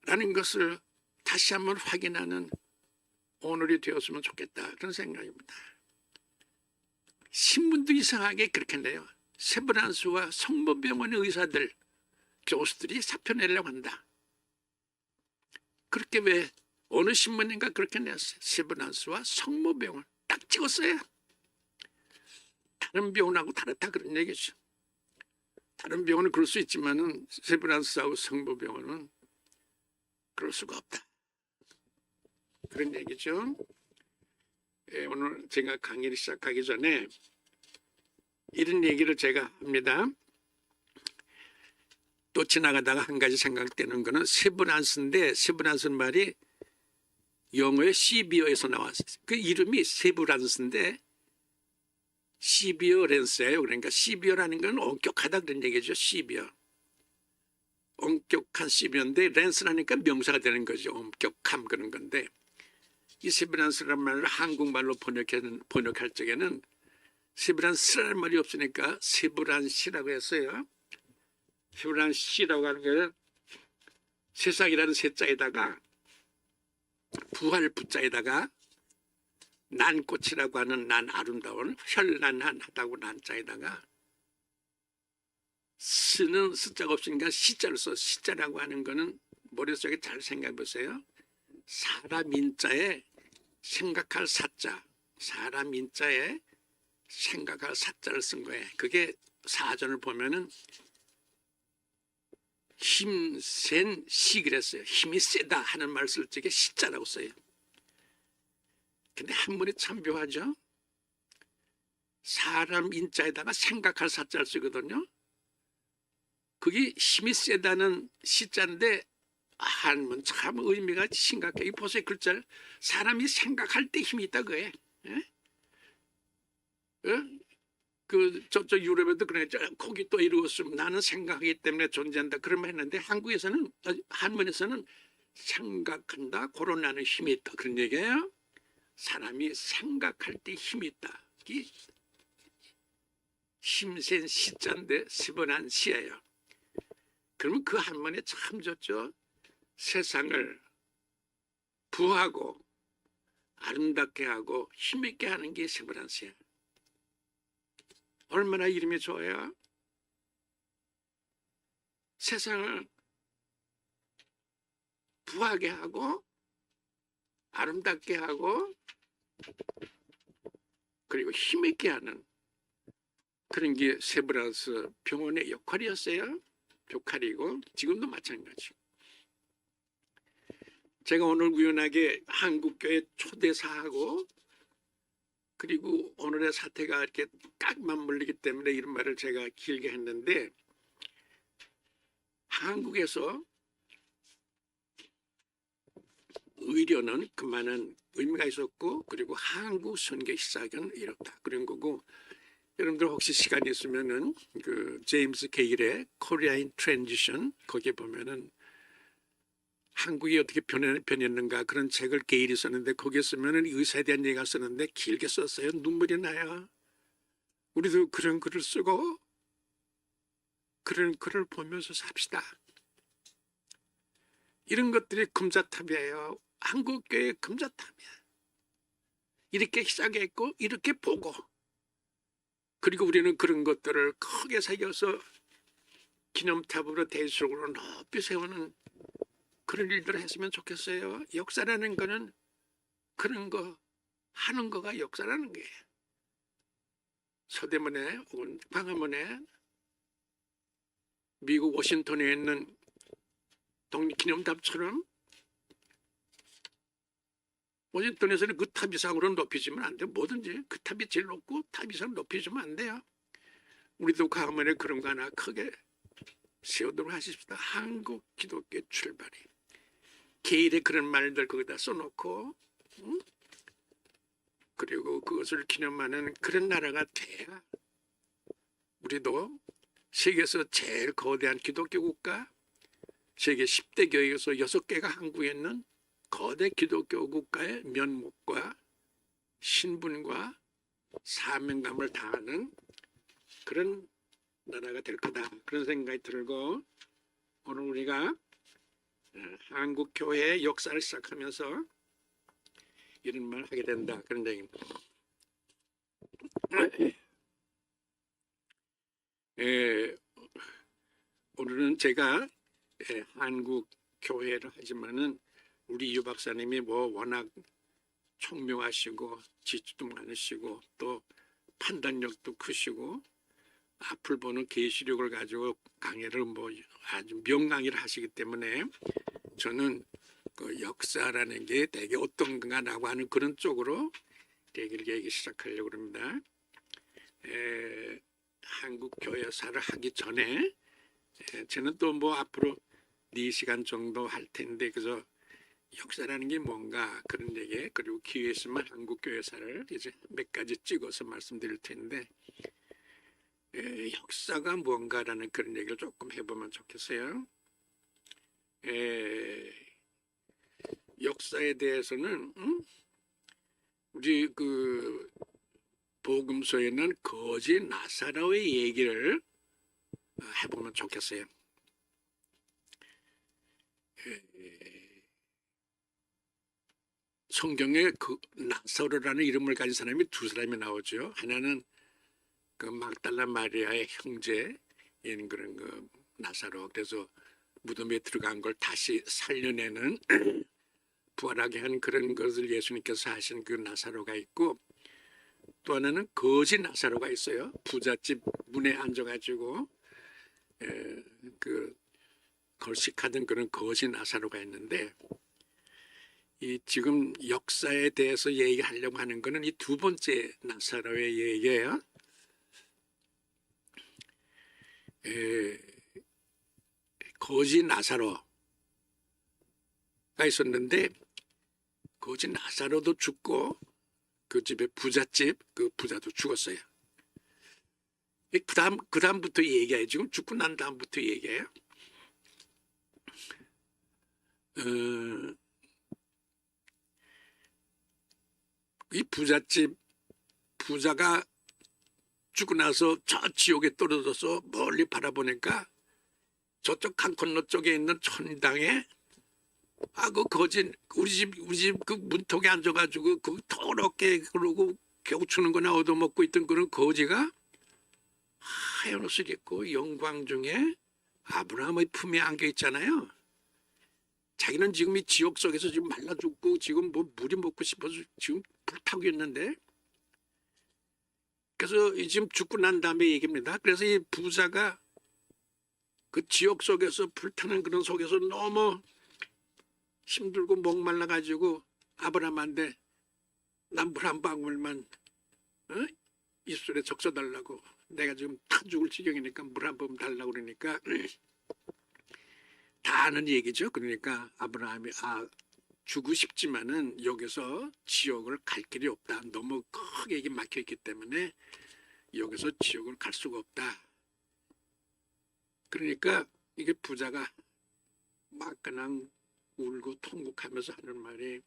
라는 것을 다시 한번 확인하는 오늘이 되었으면 좋겠다, 그런 생각입니다. 신문도 이상하게 그렇게 내요. 세브란스와 성모병원의 의사들, 교수들이 사표 내려고 한다. 그렇게 왜 어느 신문인가 그렇게 냈어요. 세브란스와 성모병원 딱 찍었어요. 다른 병원하고 다르다, 그런 얘기죠. 다른 병원은 그럴 수 있지만은 세브란스하고 성모병원은 그럴 수가 없다, 그런 얘기죠. 오늘 제가 강의를 시작하기 전에 이런 얘기를 제가 합니다. 또 지나가다가 한 가지 생각되는 거는 세브란스인데, 세브란스 말이 영어의 시비어에서 나왔어요. 그 이름이 세브란스인데 시비어 렌스예요. 그러니까 시비어라는 건 엄격하다, 그런 얘기죠. 시비어, 엄격한 시비어인데 렌스라니까 명사가 되는 거죠. 엄격함, 그런 건데, 이 세브란스라는 말을 한국말로 번역할 적에는 세브란스라는 말이 없으니까 세브란시라고 했어요. 세브란시라고 하는 것은 세상이라는 세자에다가 부활 부자에다가 난꽃이라고 하는 난 아름다운, 현란하다고 난자에다가 쓰는 스자가 없으니까 시자를 써. 시자라고 하는 거는 머릿속에 잘 생각해 보세요. 사람 인자에 생각할 사자, 사람 인자에 생각할 사자를 쓴 거예요. 그게 사전을 보면은 힘센 시 그랬어요. 힘이 세다 하는 말 쓸 적에 시자라고 써요. 근데 한문이 참 묘하죠. 사람 인자에다가 생각할 사자를 쓰거든요. 그게 힘이 세다는 시자인데 한문 참 의미가 심각해. 이 보세요, 글자를. 사람이 생각할 때 힘이 있다, 그에. 저쪽 유럽에도 그랬죠. 거기 또 이루었으면 나는 생각하기 때문에 존재한다, 그런 말 했는데 한국에서는, 한문에서는 생각한다, 그런 나는 힘이 있다, 그런 얘기예요. 사람이 생각할 때 힘이 있다. 이 힘센 시자인데 시번한 시예요. 그러면 그 한문에 참 좋죠. 세상을 부하고 아름답게 하고 힘있게 하는 게 세브란스야. 얼마나 이름이 좋아요. 세상을 부하게 하고 아름답게 하고 그리고 힘있게 하는 그런 게 세브란스 병원의 역할이었어요. 역할이고 지금도 마찬가지. 제가 오늘 우연하게 한국교회 초대사하고 그리고 오늘의 사태가 이렇게 딱 맞물리기 때문에 이런 말을 제가 길게 했는데, 한국에서 의료는 그만한 의미가 있었고, 그리고 한국 선교 시작은 이렇다, 그런 거고, 여러분들 혹시 시간이 있으면은 그 제임스 게일의 코리아 인 트랜지션, 거기에 보면은 한국이 어떻게 변했는가 그런 책을 게일이 썼는데, 거기에 쓰면은 의사에 대한 얘기가 쓰는데 길게 썼어요. 눈물이 나요. 우리도 그런 글을 쓰고 그런 글을 보면서 삽시다. 이런 것들이 금자탑이에요. 한국교회의 금자탑이야. 이렇게 시작했고 이렇게 보고, 그리고 우리는 그런 것들을 크게 새겨서 기념탑으로 대수록으로 높이 세우는 그런 일들을 했으면 좋겠어요. 역사라는 거는 그런 거 하는 거가 역사라는 거예요. 서대문에 혹은 광화문에 미국 워싱턴에 있는 독립기념탑처럼 워싱턴에서는 그 탑 이상으로 높이지면 안 돼요. 뭐든지 그 탑이 제일 높고 탑 이상 높이지면 안 돼요. 우리도 가면에 그런 거 하나 크게 세우도록 하십시다. 한국 기독교 출발이. 게일의 그런 말들 거기다 써놓고 그리고 그것을 기념하는 그런 나라가 돼야 우리도 세계에서 제일 거대한 기독교 국가, 세계 10대 교회에서 6개가 한국에 있는 거대 기독교 국가의 면목과 신분과 사명감을 다하는 그런 나라가 될 거다. 그런 생각이 들고 오늘 우리가 한국 교회의 역사를 시작하면서 이런 말 하게 된다. 그런 얘기입니다. 오늘은 제가 한국 교회를 하지만은 우리 유 박사님이 뭐 워낙 총명하시고 지식도 많으시고 또 판단력도 크시고 앞을 보는 계시력을 가지고 강의를 뭐 아주 명강의를 하시기 때문에 저는 그 역사라는 게 되게 어떤가라고 하는 그런 쪽으로 얘기를 시작하려고 합니다. 한국 교회사를 하기 전에 저는 또 뭐 앞으로 4시간 정도 할 텐데 그래서 역사라는 게 뭔가 그런 얘기 그리고 기회 있으면 한국 교회사를 이제 몇 가지 찍어서 말씀드릴 텐데 역사가 뭔가라는 그런 얘기를 조금 해보면 좋겠어요. 역사에 대해서는 우리 그 복음서에는 거지 나사로의 얘기를 해보면 좋겠어요. 성경에 그 나사로라는 이름을 가진 사람이 2사람이 나오죠. 하나는 그 막달라 마리아의 형제인 그런 그 나사로. 그래서 무덤에 들어간 걸 다시 살려내는 부활하게 한 그런 것을 예수님께서 하신 그 나사로가 있고 또 하나는 거지 나사로가 있어요. 부잣집 문에 앉아가지고 그 걸식하던 그런 거지 나사로가 있는데 이 지금 역사에 대해서 얘기하려고 하는 것은 이 2번째 나사로의 얘기예요. 거지 나사로가 있었는데 거지 나사로도 죽고 그 집에 부잣집 그 부자도 죽었어요. 그 다음부터 얘기해요. 지금 죽고 난 다음부터 얘기해요. 이 부잣집 부자가 죽고 나서 저 지옥에 떨어져서 멀리 바라보니까 저쪽 강 건너 쪽에 있는 천당에 그 거진 우리 집 그 문턱에 앉아가지고 그 더럽게 그러고 겨우추는 거나 얻어먹고 있던 그런 거지가 하얀 옷을 입고 영광 중에 아브라함의 품에 안겨 있잖아요. 자기는 지금 이 지옥 속에서 지금 말라 죽고 지금 뭐 물이 먹고 싶어서 지금 불타고 있는데 그래서 지금 죽고 난 다음에 얘기입니다. 그래서 이 부자가 그 지옥 속에서 불타는 그런 속에서 너무 힘들고 목말라 가지고 아브라함한테 난 물 한 방울만 입술에 적셔달라고 내가 지금 타 죽을 지경이니까 물 한 번 달라고 그러니까 다 아는 얘기죠. 그러니까 아브라함이 주고 싶지만은 여기서 지옥을 갈 길이 없다. 너무 크게 이게 막혀 있기 때문에 여기서 지옥을 갈 수가 없다. 그러니까 이게 부자가 막 그냥 울고 통곡하면서 하는 말이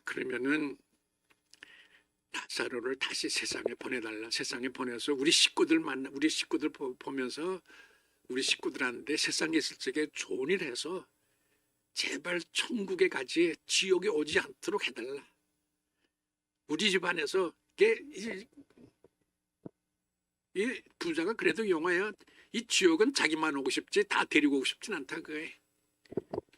그러면은 나사로를 다시 세상에 보내달라. 세상에 보내서 우리 식구들 보면서 우리 식구들한테 세상에 있을 적에 좋은 일 해서 제발 천국에 가지 지옥에 오지 않도록 해달라. 우리 집안에서 이 부자가 그래도 용어야. 이 지옥은 자기만 오고 싶지 다 데리고 오고 싶진 않다 그거예요.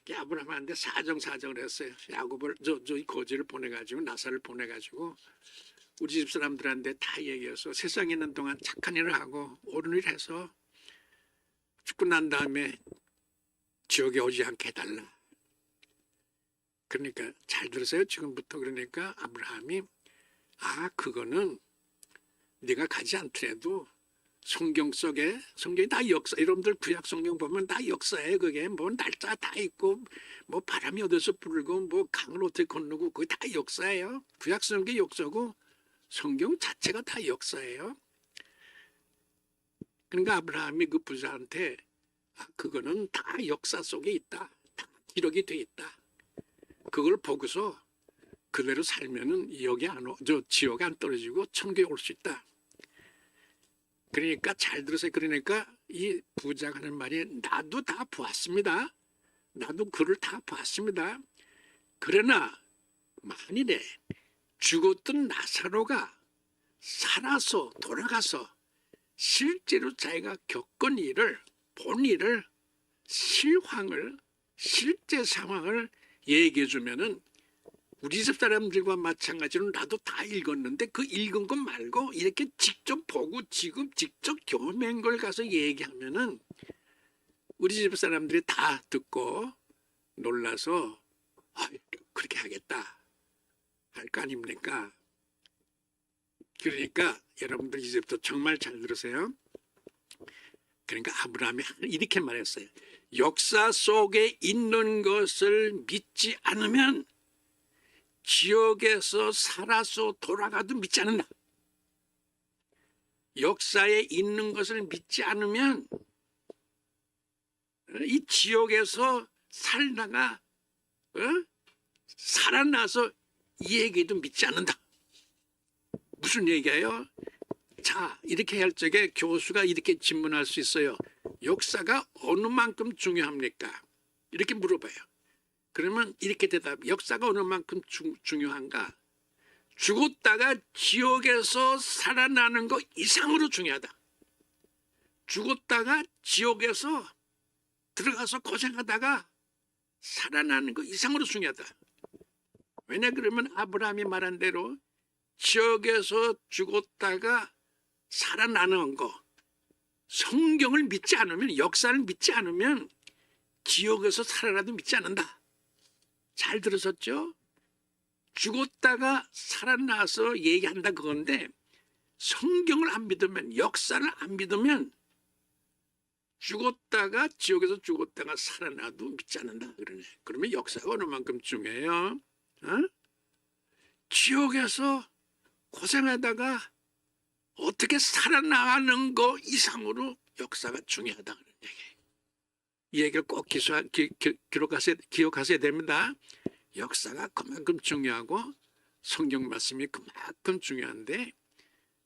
아브라함한테 사정을 했어요. 야곱을 저 거지를 보내가지고 나사를 보내가지고 우리 집 사람들한테 다 얘기해서 세상에 있는 동안 착한 일을 하고 옳은 일을 해서 죽고 난 다음에 지옥에 오지 않게 해달라. 그러니까 잘 들으세요. 지금부터. 그러니까 아브라함이 그거는 네가 가지 않더라도 성경 속에, 성경이 다 역사, 여러분들 구약 성경 보면 다 역사예요. 그게 뭐 날짜 다 있고 뭐 바람이 어디서 불고 뭐 강을 어떻게 건너고 그게 다 역사예요. 구약 성경이 역사고 성경 자체가 다 역사예요. 그러니까 아브라함이 그 부자한테 그거는 다 역사 속에 있다. 다 기록이 돼 있다. 그걸 보고서 그대로 살면은 여기 지옥에 안 떨어지고 천국에 올 수 있다. 그러니까 잘 들으세요. 그러니까 이 부자가 하는 말이 나도 다 보았습니다. 나도 그를 다 봤습니다. 그러나 만일에 죽었던 나사로가 살아서 돌아가서 실제로 자기가 겪은 일을, 본 일을, 실황을, 실제 상황을 얘기해 주면은 우리 집 사람들과 마찬가지로 나도 다 읽었는데 그 읽은 것 말고 이렇게 직접 보고 지금 직접 경험한 걸 가서 얘기하면은 우리 집 사람들이 다 듣고 놀라서 그렇게 하겠다 할 거 아닙니까? 그러니까 여러분들 이제부터 정말 잘 들으세요. 그러니까 아브라함이 이렇게 말했어요. 역사 속에 있는 것을 믿지 않으면 지옥에서 살아서 돌아가도 믿지 않는다. 역사에 있는 것을 믿지 않으면 이 지옥에서 살다가 살아나서 이 얘기도 믿지 않는다. 무슨 얘기예요? 자, 이렇게 할 적에 교수가 이렇게 질문할 수 있어요. 역사가 어느 만큼 중요합니까? 이렇게 물어봐요. 그러면 이렇게 역사가 어느 만큼 중요한가? 죽었다가 지옥에서 살아나는 것 이상으로 중요하다. 죽었다가 지옥에서 들어가서 고생하다가 살아나는 것 이상으로 중요하다. 왜냐 그러면 아브라함이 말한 대로 지옥에서 죽었다가 살아나는 거, 성경을 믿지 않으면, 역사를 믿지 않으면 지옥에서 살아나도 믿지 않는다. 잘 들으셨죠? 죽었다가 살아나서 얘기한다 그건데 성경을 안 믿으면, 역사를 안 믿으면 죽었다가 지옥에서 죽었다가 살아나도 믿지 않는다 그러네. 그러면 역사가 어느 만큼 중요해요? 지옥에서 고생하다가 어떻게 살아나가는 거 이상으로 역사가 중요하다는 얘기. 이 얘기를 꼭 기억하셔야 됩니다. 역사가 그만큼 중요하고 성경 말씀이 그만큼 중요한데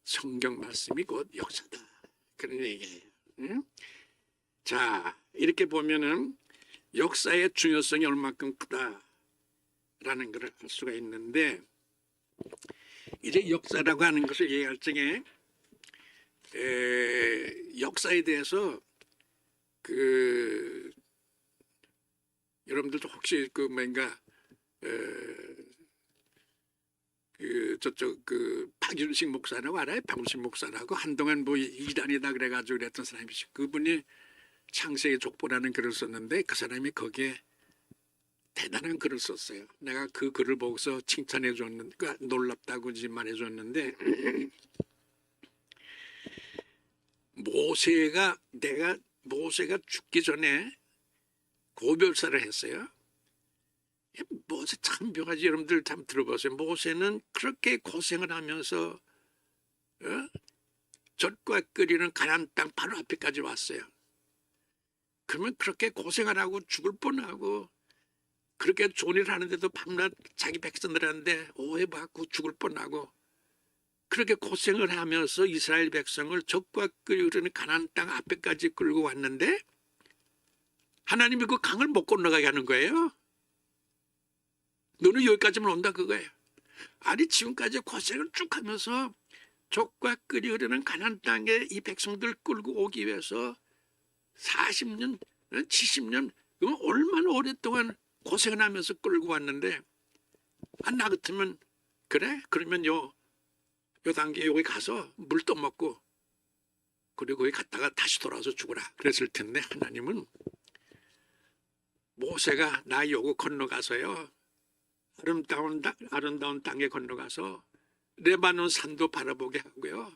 성경 말씀이 곧 역사다. 그런 얘기예요. 응? 자, 이렇게 보면은 역사의 중요성이 얼마큼 크다라는 걸 알 수가 있는데, 이제 역사라고 하는 것을 얘기할 적에 역사에 대해서 여러분들도 혹시 저쪽 박윤식 목사라고 알아요? 박윤식 목사라고 한동안 뭐 이단이다 그래가지고 그랬던 사람이 있어요. 그분이 창세기 족보라는 글을 썼는데 그 사람이 거기에 대단한 글을 썼어요. 내가 그 글을 보고서 칭찬해 줬는데, 놀랍다고 말해 줬는데 모세가 죽기 전에 고별사를 했어요. 모세 참 묘하지. 여러분들 참 들어보세요. 모세는 그렇게 고생을 하면서 젖과 끓이는 가나안 땅 바로 앞에까지 왔어요. 그러면 그렇게 고생을 하고 죽을 뻔하고 그렇게 좋은 일을 하는데도 밤낮 자기 백성들한테 오해받고 죽을 뻔하고 그렇게 고생을 하면서 이스라엘 백성을 젖과 끓이 흐르는 가나안 땅 앞에까지 끌고 왔는데 하나님이 그 강을 못 건너가게 하는 거예요. 너는 여기까지만 온다 그거예요. 아니 지금까지 고생을 쭉 하면서 젖과 끓이 흐르는 가나안 땅에 이 백성들 끌고 오기 위해서 40년, 70년 얼마나 오랫동안 고생을 하면서 끌고 왔는데 나 같으면 그래? 그러면 요 단계 여기 가서 물 떠먹고 그리고 거기 갔다가 다시 돌아와서 죽어라 그랬을 텐데 하나님은 모세가 나 요거 건너가서요 아름다운 땅에 건너가서 레바논 산도 바라보게 하고요.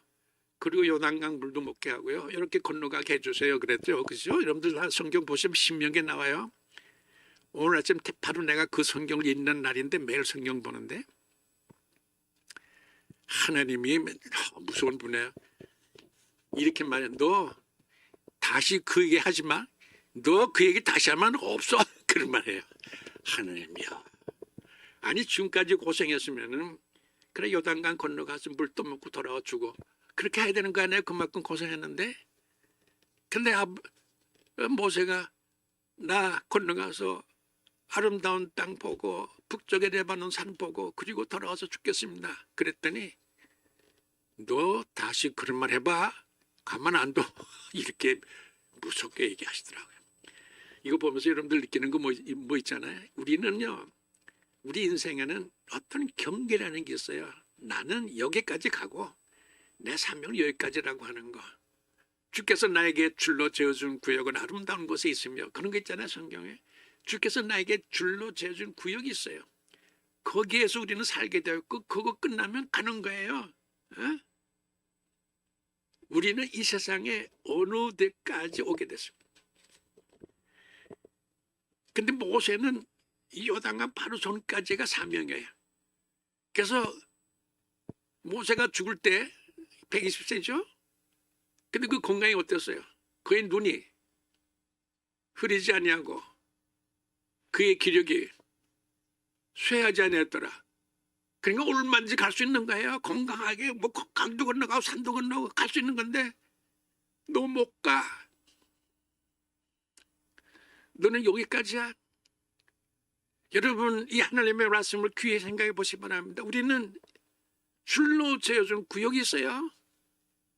그리고 요단강 물도 먹게 하고요. 이렇게 건너가게 해주세요. 그랬죠. 그죠? 여러분들 다 성경 보시면 신명기에 나와요. 오늘 아침 바로 내가 그 성경을 읽는 날인데 매일 성경 보는데 하나님이 무서운 분이에요. 이렇게 말해. 너 다시 그 얘기 하지 마. 너 그 얘기 다시 하면 없어. 그런 말이에요. 하나님이요. 아니 지금까지 고생했으면은 그래 요단강 건너가서 물도 먹고 돌아와 주고 그렇게 해야 되는 거 아니에요? 그만큼 고생했는데. 근데 모세가 나 건너가서 아름다운 땅 보고 북쪽에 레바논 산 보고 그리고 돌아와서 죽겠습니다. 그랬더니 너 다시 그런 말 해봐. 가만 안 둬. 이렇게 무섭게 얘기하시더라고요. 이거 보면서 여러분들 느끼는 거 뭐 있잖아요. 우리는요. 우리 인생에는 어떤 경계라는 게 있어요. 나는 여기까지 가고 내 사명은 여기까지라고 하는 거. 주께서 나에게 줄로 재어준 구역은 아름다운 곳에 있으며 그런 거 있잖아요. 성경에. 주께서 나에게 줄로 재어준 구역이 있어요. 거기에서 우리는 살게 되었고 그거 끝나면 가는 거예요. 어? 우리는 이 세상에 어느 데까지 오게 됐습니다. 근데 모세는 이 요단강 바로 전까지가 사명이에요. 그래서 모세가 죽을 때 120세죠? 근데 그 건강이 어땠어요? 그의 눈이 흐리지 아니하고 그의 기력이 쇠하지 아니했더라. 그러니까 얼마든지 갈 수 있는 거예요. 건강하게 뭐 강도 건너가고 산도 건너고 갈 수 있는 건데 너 못 가. 너는 여기까지야. 여러분 이 하나님의 말씀을 귀에 생각해 보시기 바랍니다. 우리는 줄로 재어준 구역이 있어요.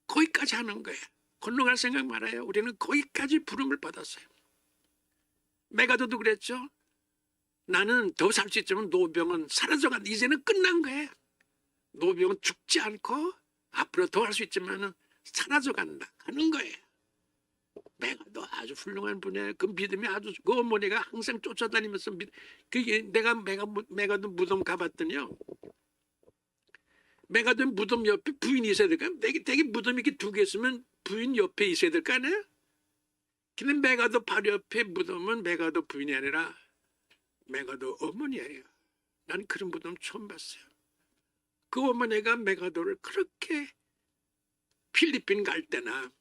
거기까지 하는 거예요. 건너갈 생각 말아요. 우리는 거기까지 부름을 받았어요. 메가도도 그랬죠. 나는 더 살 수 있지만 노병은 사라져간다. 이제는 끝난 거예요. 노병은 죽지 않고 앞으로 더 할 수 있지만 사라져간다. 가는 거예요. 메가도 아주 훌륭한 분이에요. 그 믿음이 아주 그 어머니가 항상 쫓아다니면서 그게 내가 메가도 무덤 가봤더니요. 메가도 무덤 옆에 부인이 있어야 될까? 되게 무덤이 이렇게 두 개 있으면 부인 옆에 있어야 될 거 아니에요? 근데 메가도 바로 옆에 무덤은 메가도 부인이 아니라 메가도 어머니예요. 난 그런 무덤 처음 봤어요. 그 어머니가 메가도를 그렇게 필리핀 갈 때나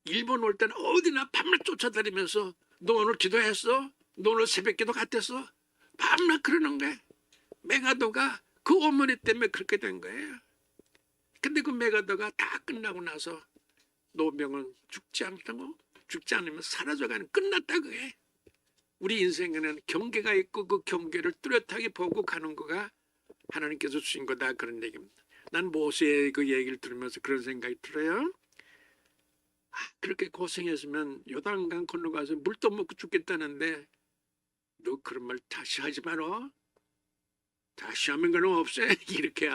일본 올 때는 어디나 밤낮 쫓아다니면서 너 오늘 기도했어? 너 오늘 새벽기도 갔댔어? 밤낮 그러는 거야. 메가도가 그 어머니 때문에 그렇게 된 거예요. 근데 그 메가도가 다 끝나고 나서 노병은 죽지 않다고 죽지 않으면 사라져가는 끝났다 그게. 우리 인생에는 경계가 있고 그 경계를 뚜렷하게 보고 가는 거가 하나님께서 주신 거다 그런 얘기입니다. 난 모세의 그 얘기를 들으면서 그런 생각이 들어요. 그렇게 고생했으면 요단강 건너가서 물도 먹고 죽겠다는데 너 그런 말 다시 하지 마라. 다시 하면 그는 없애. 이렇게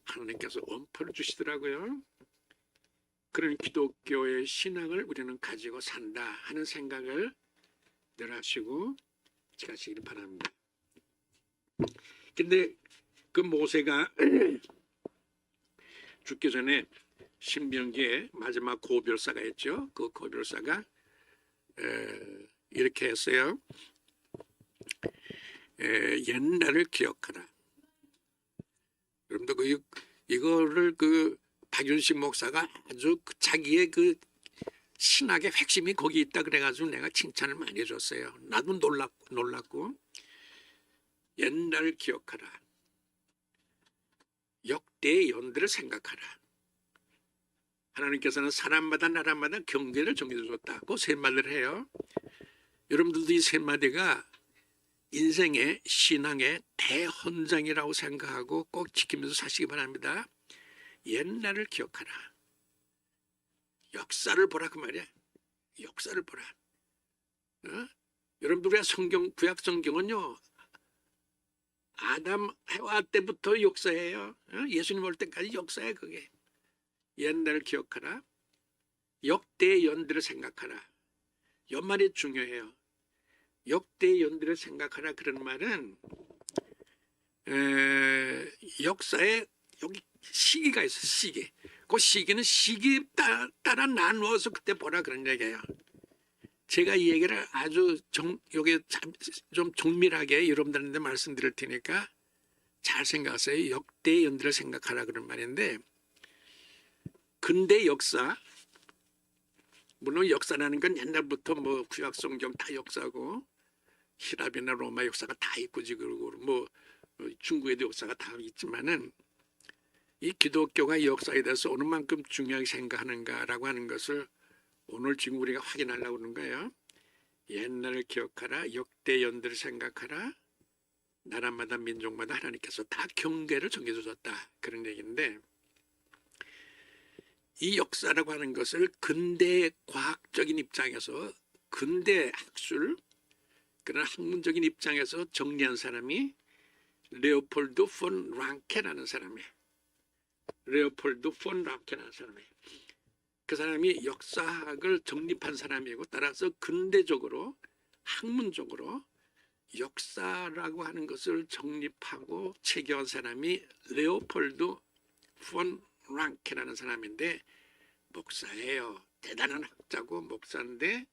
하나님께서 엄포를 주시더라고요. 그런 기독교의 신앙을 우리는 가지고 산다 하는 생각을 늘 하시고 가시기를 바랍니다. 근데 그 모세가 죽기 전에 신명기에 마지막 고별사가 있죠. 그 고별사가 이렇게 했어요. 옛날을 기억하라. 여러분들 이거를 그 박윤식 목사가 아주 자기의 그 신학의 핵심이 거기 있다 그래가지고 내가 칭찬을 많이 해줬어요. 나도 놀랐고 옛날을 기억하라. 역대의 연들을 생각하라. 하나님께서는 사람마다 나라마다 경계를 정해줬다. 그 세 마디를 해요. 여러분들도 이 세 마디가 인생의 신앙의 대헌장이라고 생각하고 꼭 지키면서 사시기 바랍니다. 옛날을 기억하라. 역사를 보라 그 말이야. 역사를 보라. 여러분들의 성경 구약 성경은요. 아담 해와 때부터 역사예요. 예수님 올 때까지 역사예요 그게. 옛날을 기억하라. 역대 연대를 생각하라. 연말이 중요해요. 역대 연대를 생각하라 그런 말은 역사에 여기 시기가 있어. 시기. 그 시기는 시기에 따라 나누어서 그때 보라 그런 얘기예요. 제가 이 얘기를 아주 요게 좀 정밀하게 여러분들한테 말씀드릴 테니까 잘 생각하세요. 역대 연대를 생각하라 그런 말인데, 근대 역사, 물론 역사라는 건 옛날부터 뭐 구약 성경 다 역사고 히랍이나 로마 역사가 다 있고 지금 뭐 중국에도 역사가 다 있지만은 이 기독교가 역사에 대해서 어느 만큼 중요하게 생각하는가라고 하는 것을 오늘 지금 우리가 확인하려고 하는 거예요. 옛날을 기억하라, 역대 연대를 생각하라, 나라마다 민족마다 하나님께서 다 경계를 정해주셨다 그런 얘기인데, 이 역사라고 하는 것을 근대 과학적인 입장에서, 근대 학술, 그런 학문적인 입장에서 정리한 사람이 레오폴드 폰 랑케라는 사람이에요. 레오폴드 폰 랑케라는 사람이에요. 그 사람이 역사학을 정립한 사람이고, 따라서 근대적으로 학문적으로 역사라고 하는 것을 정립하고 체계한 사람이 레오폴드 폰 랑케라는 사람인데, 목사예요. 대단한 학자고 목사인데,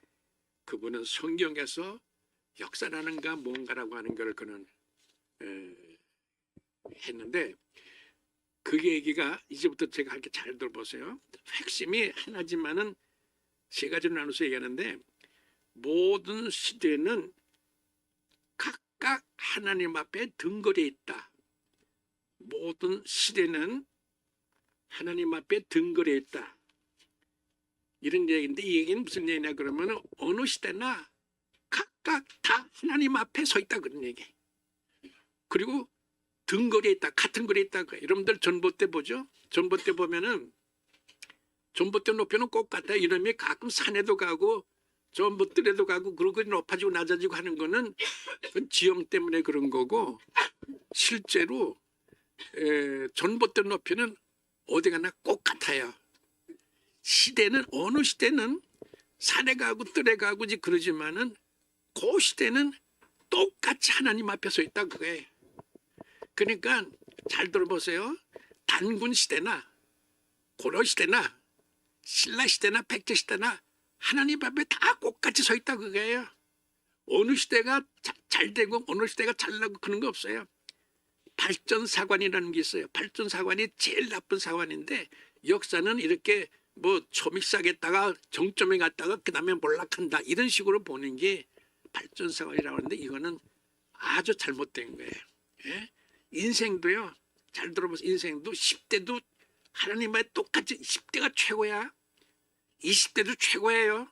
그분은 성경에서 역사라는가 뭔가라고 하는 걸 그는 했는데, 그 얘기가 이제부터 제가 할게 잘 들어보세요. 핵심이 하나지만은 세 가지로 나눠서 얘기하는데, 모든 시대는 각각 하나님 앞에 등거리에 있다. 모든 시대는 하나님 앞에 등거리에 있다. 이런 얘기인데, 이 얘기는 무슨 얘기냐 그러면 어느 시대나 각각 다 하나님 앞에 서 있다 그런 얘기. 그리고 등거리에 있다, 같은 거리에 있다. 여러분들 전봇대 보죠? 전봇대 보면은 전봇대 높이는 꼭 같아. 이름이 가끔 산에도 가고 전봇대에도 가고, 그러고 높아지고 낮아지고 하는 거는 그건 지형 때문에 그런 거고, 실제로 전봇대 높이는 어디 가나 꼭 같아요. 시대는 어느 시대는 산에 가고 뜰에 가고 그러지만은 그 시대는 똑같이 하나님 앞에 서 있다 그거예요. 그러니까 잘 들어보세요. 단군 시대나 고려 시대나 신라 시대나 백제 시대나 하나님 앞에 다 똑같이 서 있다 그거예요. 어느 시대가 잘 되고 어느 시대가 잘나고 그런 거 없어요. 발전사관이라는 게 있어요. 발전사관이 제일 나쁜 사관인데, 역사는 이렇게 뭐 초믹사겠다가 정점에 갔다가 그 다음에 몰락한다 이런 식으로 보는 게 발전사관이라고 하는데, 이거는 아주 잘못된 거예요. 예? 인생도요, 잘 들어보세요. 인생도 10대도 하나님 앞에 똑같이 10대가 최고야. 20대도 최고예요.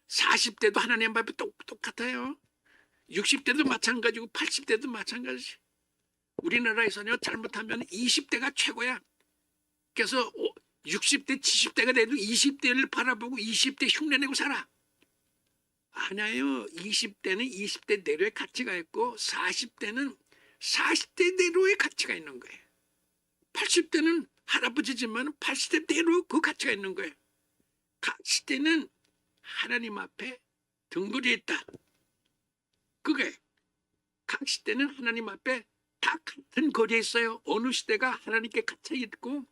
40대도 하나님 앞에 똑같아요. 60대도 마찬가지고 80대도 마찬가지. 우리나라에서는요, 잘못하면 20대가 최고야. 그래서 60대 70대가 돼도 20대를 바라보고 20대 흉내내고 살아. 아니에요. 20대는 20대 대로의 가치가 있고 40대는 40대 대로의 가치가 있는 거예요. 80대는 할아버지지만 80대 대로 그 가치가 있는 거예요. 각 시대는 하나님 앞에 등거리에 있다. 그게 각 시대는 하나님 앞에 다 같은 거리에 있어요. 어느 시대가 하나님께 갇혀 있고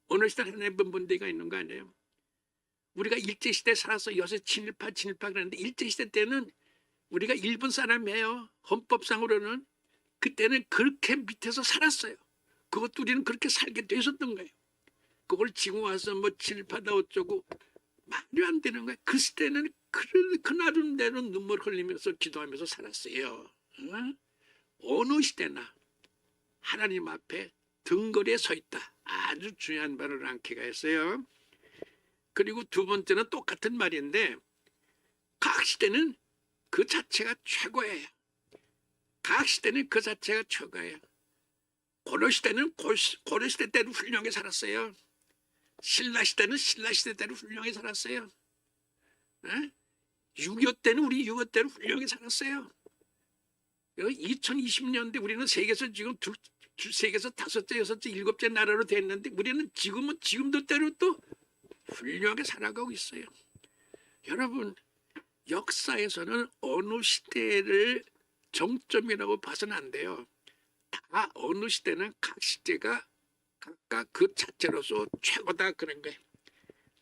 어느 시대 하나님의 분대가 있는 거 아니에요. 우리가 일제시대 살아서 요새 친일파 그러는데, 일제시대 때는 우리가 일본 사람이에요. 헌법상으로는. 그때는 그렇게 밑에서 살았어요. 그것도 우리는 그렇게 살게 되었던 거예요. 그걸 지금 와서 뭐 친일파다 어쩌고 말이 안 되는 거예요. 그 시대는 그 나름대로 눈물 흘리면서 기도하면서 살았어요. 어느 시대나 하나님 앞에 등거리에 서 있다. 아주 중요한 말을 랑케가 했어요. 그리고 두 번째는 똑같은 말인데, 각 시대는 그 자체가 최고예요. 각 시대는 그 자체가 최고예요. 고려 시대는 고려 시대 때도 훌륭하게 살았어요. 신라 시대는 신라 시대 때도 훌륭하게 살았어요. 6.25 때는 우리 6.25 때도 훌륭하게 살았어요. 2020년대 우리는 세계에서 지금 세계에서 5째, 6째, 7째 나라로 됐는데, 우리는 지금도 때로 또 훌륭하게 살아가고 있어요. 여러분, 역사에서는 어느 시대를 정점이라고 봐서는 안 돼요. 다 어느 시대는 각 시대가 각각 그 자체로서 최고다 그런 거예요.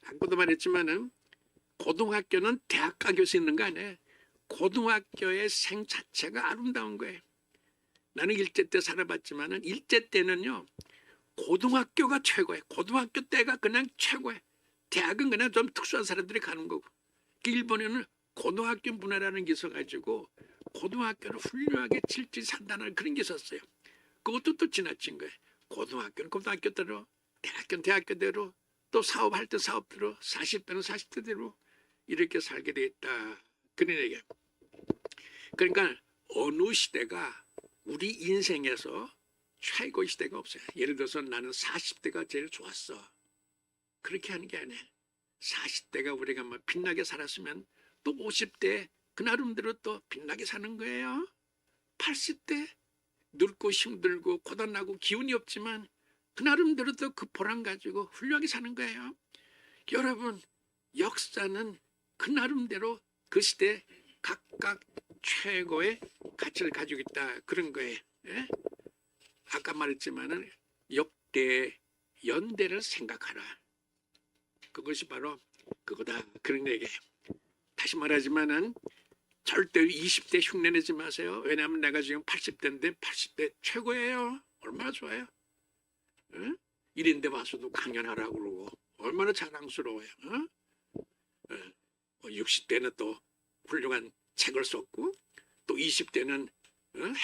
아까도 말했지만은 고등학교는 대학 가길 수 있는 거 아니에요. 고등학교의 생 자체가 아름다운 거예요. 나는 일제 때 살아봤지만은 일제 때는요 고등학교가 최고예요. 고등학교 때가 그냥 최고예요. 대학은 그냥 좀 특수한 사람들이 가는 거고. 일본에는 고등학교 문화라는 게 있어가지고 고등학교를 훌륭하게 질질 산다는 그런 게 있었어요. 그것도 또 지나친 거예요. 고등학교는 고등학교대로, 대학교는 대학교대로, 또 사업할 때 사업대로, 40대는 40대대로 이렇게 살게 돼 있다. 그런 얘기예요. 그러니까 어느 시대가 우리 인생에서 최고의 시대가 없어요. 예를 들어서 나는 40대가 제일 좋았어. 그렇게 하는 게 아니에요. 40대가 우리가 뭐 빛나게 살았으면 또 50대 그 나름대로 또 빛나게 사는 거예요. 80대 늙고 힘들고 고단하고 기운이 없지만 그 나름대로 또 그 보람 가지고 훌륭하게 사는 거예요. 여러분, 역사는 그 나름대로 그 시대 각각 최고의 가치를 가지고 있다 그런 거예요. 예? 아까 말했지만은 역대 연대를 생각하라. 그것이 바로 그거다 그런 얘기예요. 다시 말하지만은 절대 20대 흉내내지 마세요. 왜냐하면 내가 지금 80대인데 80대 최고예요. 얼마나 좋아요. 어? 1인데 와서도 강연하라고 그러고 얼마나 자랑스러워요. 60대는 또 훌륭한 책을 썼고 또 20대는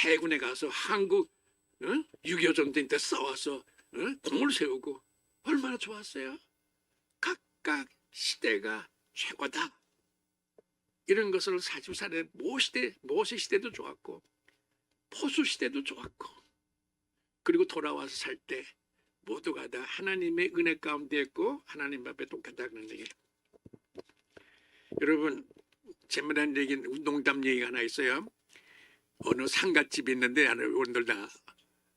해군에 가서 한국 6.25 전쟁 때 싸워서 공을 세우고 얼마나 좋았어요. 각각 시대가 최고다. 이런 것을 사주사례 모세 시대도 좋았고 포수 시대도 좋았고 그리고 돌아와서 살 때 모두가 다 하나님의 은혜 가운데 있고 하나님 앞에 똑같다 그런 얘기예요. 여러분 재미난 얘기 농담 얘기가 하나 있어요. 어느 상갓집이 있는데 여러분들 다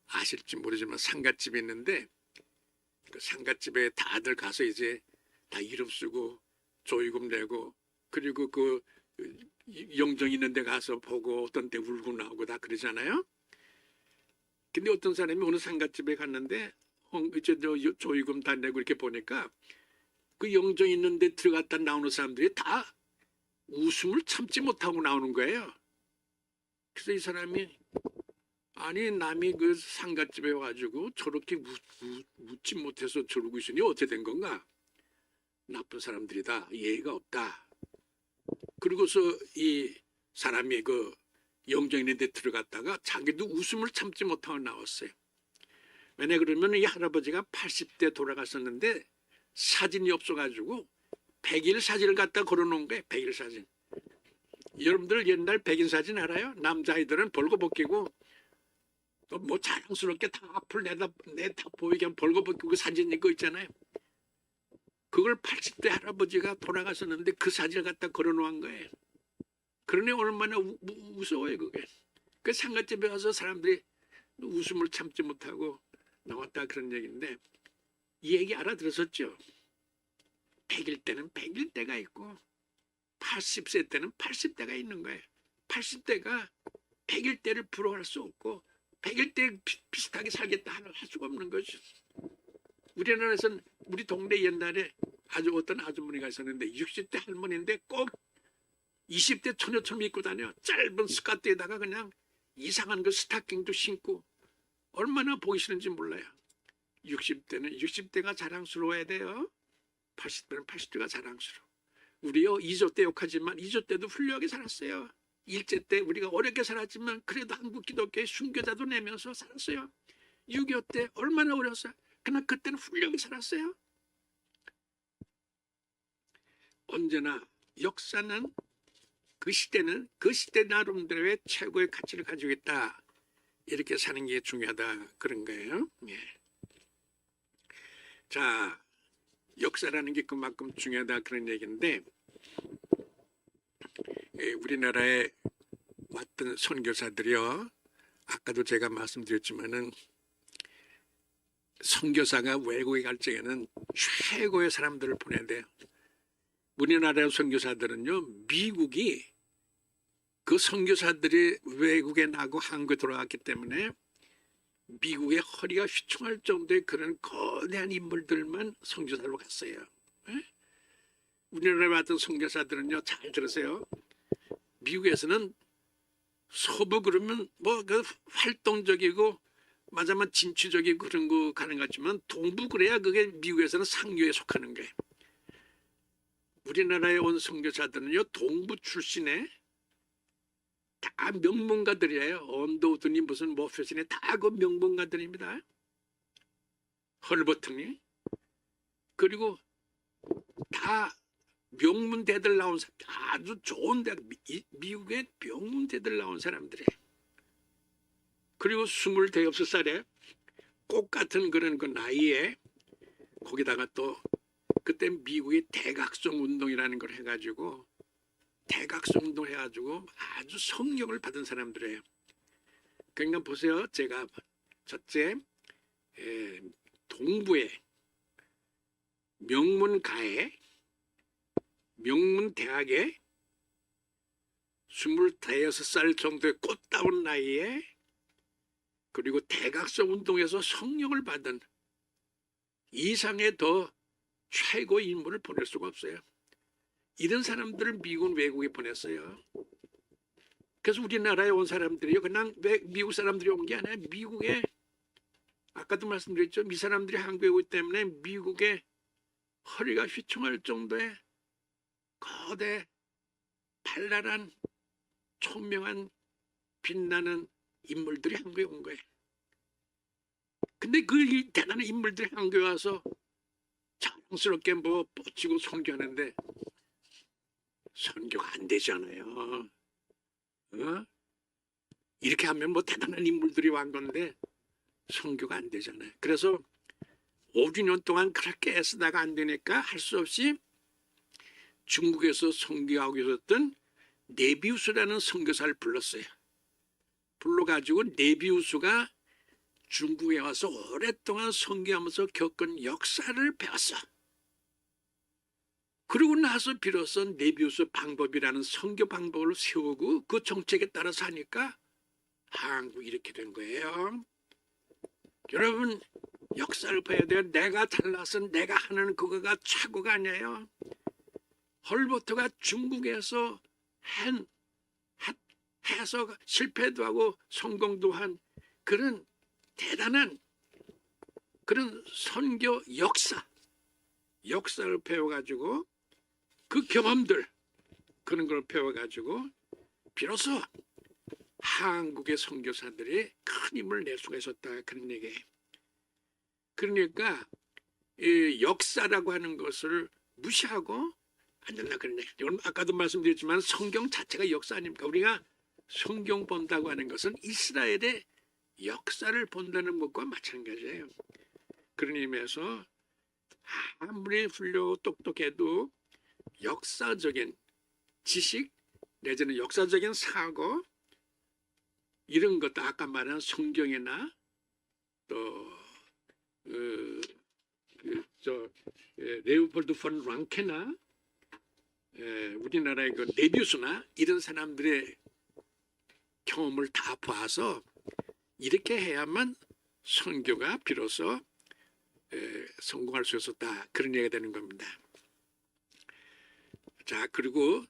아실지 모르지만 상갓집이 있는데 그 상갓집에 다들 가서 이제 다 이름 쓰고 조의금 내고 그리고 그 영정 있는 데 가서 보고 어떤 데 울고 나오고 다 그러잖아요. 근데 어떤 사람이 어느 상갓집에 갔는데 이제 조의금 다 내고 이렇게 보니까 그 영정 있는 데 들어갔다 나오는 사람들이 다 웃음을 참지 못하고 나오는 거예요. 그래서 이 사람이 아니 남이 그 상갓집에 와가지고 저렇게 웃지 못해서 저러고 있으니 어떻게 된 건가? 나쁜 사람들이다. 예의가 없다. 그리고서 이 사람이 그 영정 있는 데 들어갔다가 자기도 웃음을 참지 못하고 나왔어요. 왜냐 그러면 이 할아버지가 80대 돌아갔었는데 사진이 없어가지고 100일 사진을 갖다 걸어놓은 거예요. 100일 사진. 여러분들 옛날 100일 사진 알아요? 남자아이들은 벌거벗기고 뭐 자랑스럽게 다 앞을 내다 보이게 하면 벌거벗기고 그 사진 이거 있잖아요. 그걸 80대 할아버지가 돌아갔었는데 그 사진을 갖다 걸어놓은 거예요. 그러니 얼마나 무서워요 그게. 그 상갓집에 가서 사람들이 웃음을 참지 못하고 나왔다 그런 얘기인데 이 얘기 알아들었었죠. 100일 때는 100일 때가 있고 80세 때는 80대가 있는 거예요. 80대가 100일 때를 부러워할 수 없고 100일 때 비슷하게 살겠다 할 수가 없는 거죠. 우리나라에서는 우리 동네 옛날에 아주 어떤 아주머니가 있었는데 60대 할머니인데 꼭 20대 처녀처럼 입고 다녀. 짧은 스커트에다가 그냥 이상한 그 스타킹도 신고 얼마나 보기 싫은지 몰라요. 60대는 60대가 자랑스러워야 돼요. 80대는 80대가 자랑스러워. 우리요 2조 때 욕하지만 2조 때도 훌륭하게 살았어요. 일제 때 우리가 어렵게 살았지만 그래도 한국 기독교의 순교자도 내면서 살았어요. 6.25 때 얼마나 어려웠어요. 그러나 그때는 훌륭하게 살았어요. 언제나 역사는 그 시대는 그 시대 나름대로의 최고의 가치를 가지고 있다. 이렇게 사는 게 중요하다 그런 거예요. 예. 자, 역사라는 게 그만큼 중요하다 그런 얘기인데 우리나라에 왔던 선교사들이요. 아까도 제가 말씀드렸지만은 선교사가 외국에 갈 적에는 최고의 사람들을 보내야 돼요. 우리나라의 선교사들은요, 미국이 그 선교사들이 외국에 나고 한국에 돌아왔기 때문에 미국의 허리가 휘청할 정도의 그런 거대한 인물들만 선교사로 갔어요. 예? 우리나라에 왔던 선교사들은요, 잘 들으세요. 미국에서는 서부 그러면 뭐 그 활동적이고 맞아만 진취적이고 그런 거 가는 것 같지만 동부 그래야 그게 미국에서는 상류에 속하는 거예요. 우리나라에 온 선교사들은요, 동부 출신의 다 명문가들이에요. 언더우드니 무슨 머페슨이 다 그 명문가들입니다. 헐버튼이. 그리고 다 명문대들 나온 아주 좋은 대 미국의 명문대들 나온 사람들이에요. 그리고 25살에 꽃 같은 그런 그 나이에 거기다가 또 그때 미국이 대각성 운동이라는 걸 해가지고 대각성 운동 해가지고 아주 성령을 받은 사람들이에요. 그러니까 보세요. 제가 첫째 동부에 명문가에 명문대학에 25살 정도의 꽃다운 나이에 그리고 대각성 운동에서 성령을 받은 이상의 더 최고 인물을 보낼 수가 없어요. 이런 사람들을 미국은 외국에 보냈어요. 그래서 우리나라에 온 사람들이요, 그냥 미국 사람들이 온 게 아니라 미국에 아까도 말씀드렸죠. 이 사람들이 한국에 오기 때문에 미국의 허리가 휘청할 정도의 거대 발랄한 총명한 빛나는 인물들이 한국에 온 거예요. 근데 그 대단한 인물들이 한국에 와서 자랑스럽게 뭐 뻗치고 선교하는데 선교가 안 되잖아요. 어? 이렇게 하면 뭐 대단한 인물들이 왔 건데 선교가 안 되잖아요. 그래서 5, 6년 동안 그렇게 애쓰다가 안 되니까 할 수 없이 중국에서 선교하고 있었던 네비우스라는 선교사를 불렀어요. 불러가지고 네비우스가 중국에 와서 오랫동안 선교하면서 겪은 역사를 배웠어. 그러고 나서 비로소 네비우스 방법이라는 선교 방법을 세우고 그 정책에 따라서 하니까 한국이 이렇게 된 거예요. 여러분 역사를 봐야 돼요. 내가 잘나서 내가 하는 그거가 최고가 아니에요. 헐버트가 중국에서 해서 실패도 하고 성공도 한 그런 대단한 그런 선교 역사를 배워가지고 그 경험들 그런 걸 배워가지고 비로소 한국의 선교사들이 큰 힘을 낼 수가 있었다 그런 얘기예요. 그러니까 이 역사라고 하는 것을 무시하고 안 된다 그런 얘기예요. 이건 아까도 말씀드렸지만 성경 자체가 역사 아닙니까? 우리가 성경 본다고 하는 것은 이스라엘의 역사를 본다는 것과 마찬가지예요. 그런 의미에서 아무리 훌륭하고 똑똑해도 역사적인 지식 내지는 역사적인 사고 이런 것도 아까 말한 성경이나 또 레오폴드 폰 랑케나 우리나라의 그 네비우스나 이런 사람들의 경험을 다 봐서 이렇게 해야만 선교가 비로소 성공할 수 있었다 그런 얘기가 되는 겁니다. 자 그리고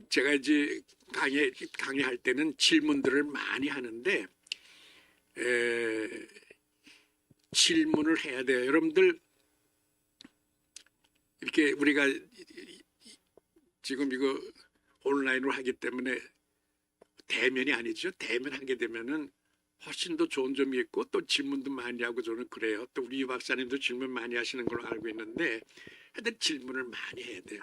제가 이제 강의할 때는 질문들을 많이 하는데 질문을 해야 돼요. 여러분들 이렇게 우리가 지금 이거 온라인으로 하기 때문에 대면이 아니죠. 대면 하게 되면은 훨씬 더 좋은 점이 있고 또 질문도 많이 하고 저는 그래요. 또 우리 유 박사님도 질문 많이 하시는 걸로 알고 있는데 하여튼 질문을 많이 해야 돼요.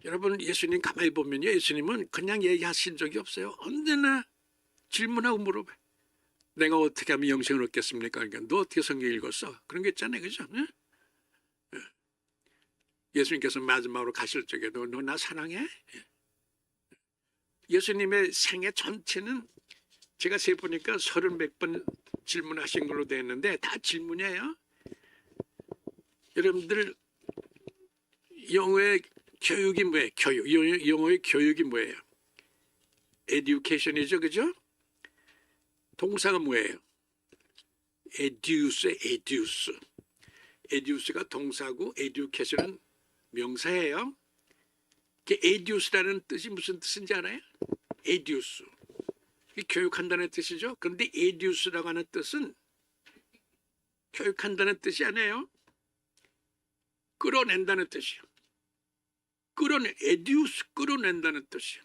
여러분 예수님 가만히 보면요. 예수님은 그냥 얘기하신 적이 없어요. 언제나 질문하고 물어봐요. 내가 어떻게 하면 영생을 얻겠습니까? 그러니까 너 어떻게 성경 읽었어? 그런 게 있잖아요. 그죠? 네? 예수님께서 마지막으로 가실 적에도 너 나 사랑해? 예수님의 생애 전체는 제가 세보니까 30 몇 번 질문하신 걸로 되어 있는데 다 질문이에요. 여러분들 영어의 교육이 뭐예요? 교육. 영어의 교육이 뭐예요? education이죠, 그죠? 동사가 뭐예요? educe. educe가 동사고 education은 명사예요. educe라는 뜻이 무슨 뜻인지 알아요? educe. 교육한다는 뜻이죠. 그런데 educe라고 하는 뜻은 교육한다는 뜻이 아니에요. 끌어낸다는 뜻이요. educe, 끌어낸다는 뜻이요.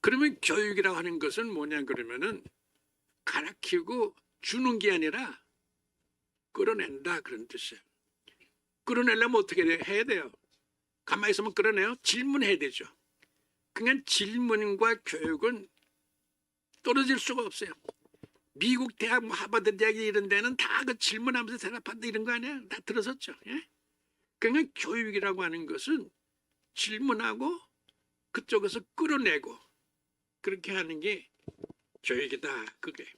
그러면 교육이라고 하는 것은 뭐냐 그러면은 가르치고 주는 게 아니라 끌어낸다 그런 뜻이에요. 끌어내려면 어떻게 해야 돼요? 가만히 있으면 끌어내요? 질문해야 되죠. 그러니까 질문과 교육은 떨어질 수가 없어요. 미국 대학, 하버드 대학 이런 데는 다 그 질문하면서 대답한다 이런 거 아니에요? 다 들었었죠. 예? 그러니까 교육이라고 하는 것은 질문하고 그쪽에서 끌어내고 그렇게 하는 게 교육이다. 그게.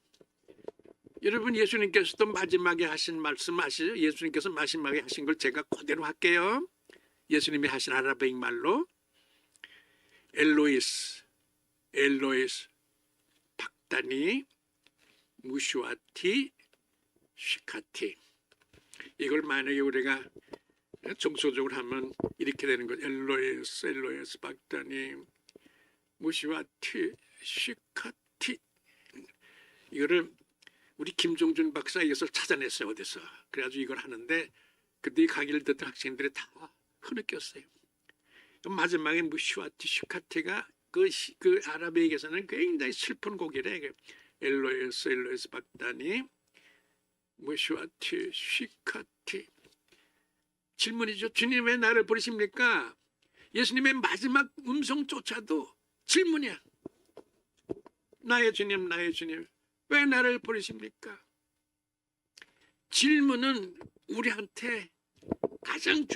여러분 예수님께서도 마지막에 하신 말씀 아시죠? 예수님께서 마지막에 하신 걸 제가 그대로 할게요. 예수님이 하신 아라비익 말로 엘로이스 박다니 무슈아티 시카티. 이걸 만약에 우리가 정서적으로 하면 이렇게 되는 거죠. 엘로이스 박다니 무슈아티 시카티. 이거를 우리 김종준 박사 이것을 찾아냈어요. 어디서. 그래가지고 이걸 하는데 그때 이 강의를 듣던 학생들이 다 흐느꼈어요. 마지막에 무슈아티 시카티가 그 아랍에게서는 굉장히 슬픈 곡이래. 엘로에스 박다니 무슈아티 시카티. 질문이죠. 주님 왜 나를 버리십니까? 예수님의 마지막 음성조차도 질문이야. 나의 주님 왜 나를 버리십니까? 질문은 우리한테 가장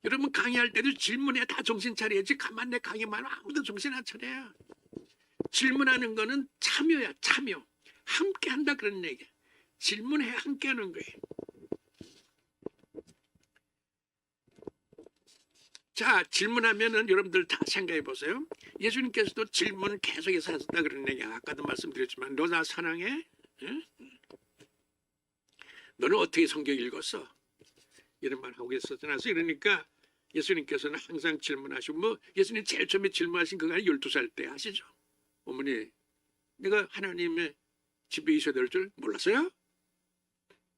여러분 강의할 때도 질문에 다 정신 차려야지. 가만 내 강의만 하면 아무도 정신 안 차려요. 질문하는 거는 참여야. 참여. 함께 한다 그런 얘기야. 질문해 함께 하는 거예요. 자, 질문하면은 여러분들 다 생각해 보세요. 예수님께서도 질문 계속해서 하셨다 그런 얘기야. 아까도 말씀드렸지만 너 나 사랑해? 응? 너는 어떻게 성경 읽었어? 이런 말 하고 있었잖아요. 그러니까 예수님께서는 항상 질문하시고 뭐 예수님 제일 처음에 질문하신 그가 12살 때 아시죠? 어머니 내가 하나님의 집에 있어야 될 줄 몰랐어요?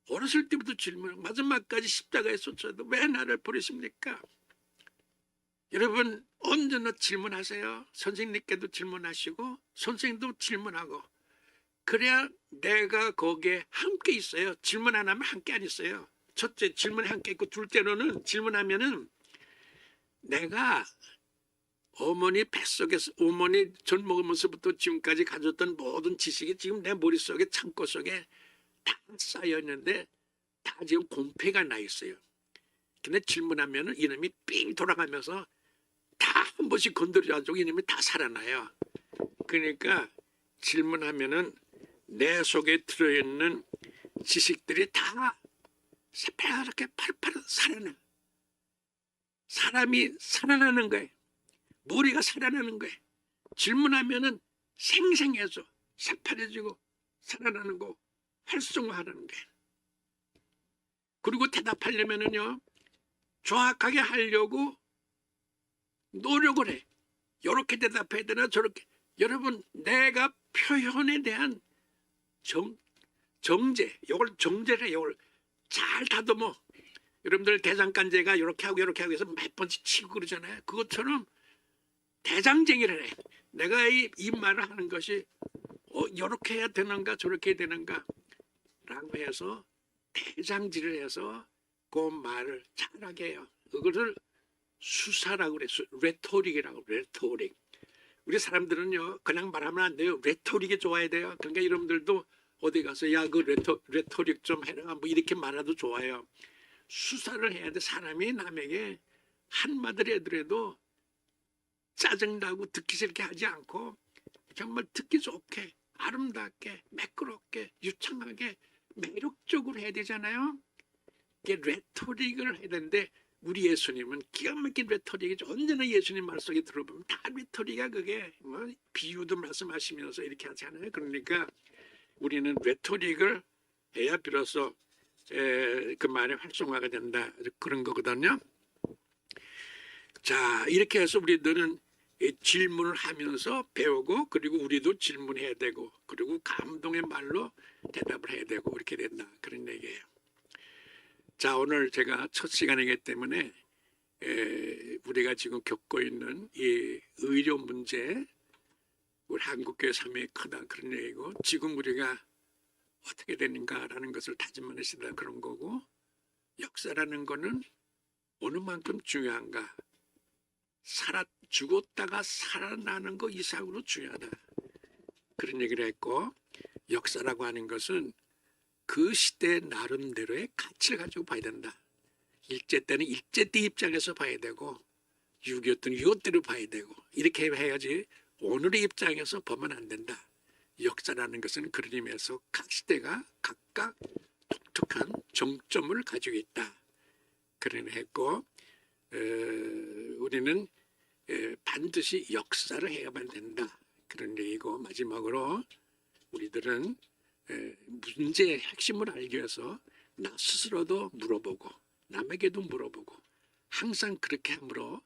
어렸을 때부터 질문 마지막까지 십자가에 쏟쳐도 왜 나를 버리십니까? 여러분 언제나 질문하세요. 선생님께도 질문하시고 선생님도 질문하고 그래야 내가 거기에 함께 있어요. 질문 안 하면 함께 안 있어요. 첫째 질문에 함께 있고 둘째로는 질문하면은 내가 어머니 뱃속에서 어머니 젖 먹으면서부터 지금까지 가졌던 모든 지식이 지금 내 머릿속에 창고 속에 다 쌓여 있는데 다 지금 공폐가 나 있어요. 근데 질문하면은 이놈이 삥 돌아가면서 다 한 번씩 건드려가지고 이놈이 다 살아나요. 그러니까 질문하면은 내 속에 들어있는 지식들이 다 새파랗게 팔팔 살아나. 사람이 살아나는 거예요. 머리가 살아나는 거예요. 질문하면은 생생해져 새파래지고 살아나는 거 활성화하는 거예요. 그리고 대답하려면은요 정확하게 하려고 노력을 해. 이렇게 대답해야 되나 저렇게. 여러분 내가 표현에 대한 정제, 이걸 정제를 해. 이걸 잘 다듬어. 여러분들 대장간제가 이렇게 하고 해서 몇 번씩 치고 그러잖아요. 그것처럼 대장쟁이를 해. 내가 이 말을 하는 것이 이렇게 해야 되는가 저렇게 해야 되는가 라고 해서 대장질을 해서 그 말을 잘하게 해요. 그것을 수사라고 그래. 레토릭이라고. 레토릭. 우리 사람들은요 그냥 말하면 안 돼요. 레토릭이 좋아야 돼요. 그러니까 여러분들도 어디 가서 야 그 레토릭 좀 해라 뭐 이렇게 말해도 좋아요. 수사를 해야 돼. 사람이 남에게 한마디를 해더라도 짜증나고 듣기 싫게 하지 않고 정말 듣기 좋게 아름답게, 매끄럽게, 유창하게, 매력적으로 해야 되잖아요. 이게 레토릭을 해야 되는데 우리 예수님은 기가 막힌 레토릭이죠. 언제나 예수님 말 속에 들어보면 다 레토릭이야. 그게 뭐 비유도 말씀하시면서 이렇게 하잖아요. 그러니까 우리는 레토릭을 해야 비로소 그 말의 활성화가 된다. 그런 거거든요. 자, 이렇게 해서 우리들은 질문을 하면서 배우고, 그리고 우리도 질문해야 되고, 그리고 감동의 말로 대답을 해야 되고, 이렇게 된다. 그런 얘기예요. 자, 오늘 제가 첫 시간이기 때문에 우리가 지금 겪고 있는 이 의료 문제, 우리 한국교회 삶이 크다 그런 얘기고, 지금 우리가 어떻게 되는가라는 것을 다짐하시다 그런 거고, 역사라는 거는 어느 만큼 중요한가, 죽었다가 살아나는 거 이상으로 중요하다 그런 얘기를 했고, 역사라고 하는 것은 그 시대 나름대로의 가치를 가지고 봐야 된다. 일제 때는 일제 때 입장에서 봐야 되고, 6.25 때는 6.25 때로 봐야 되고, 이렇게 해야지 오늘의 입장에서 보면 안 된다. 역사라는 것은 그런 의미에서 각 시대가 각각 독특한 정점을 가지고 있다. 그런 했고, 우리는 반드시 역사를 해야만 된다. 그런 얘기고, 마지막으로 우리들은 문제의 핵심을 알기 위해서 나 스스로도 물어보고 남에게도 물어보고, 항상 그렇게 함으로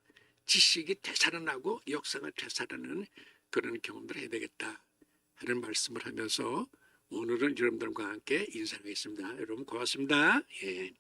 지식이 되살아나고 역사가 되살아나는 그런 경험들을 해야 되겠다 하는 말씀을 하면서 오늘은 여러분들과 함께 인사하겠습니다. 여러분 고맙습니다. 예.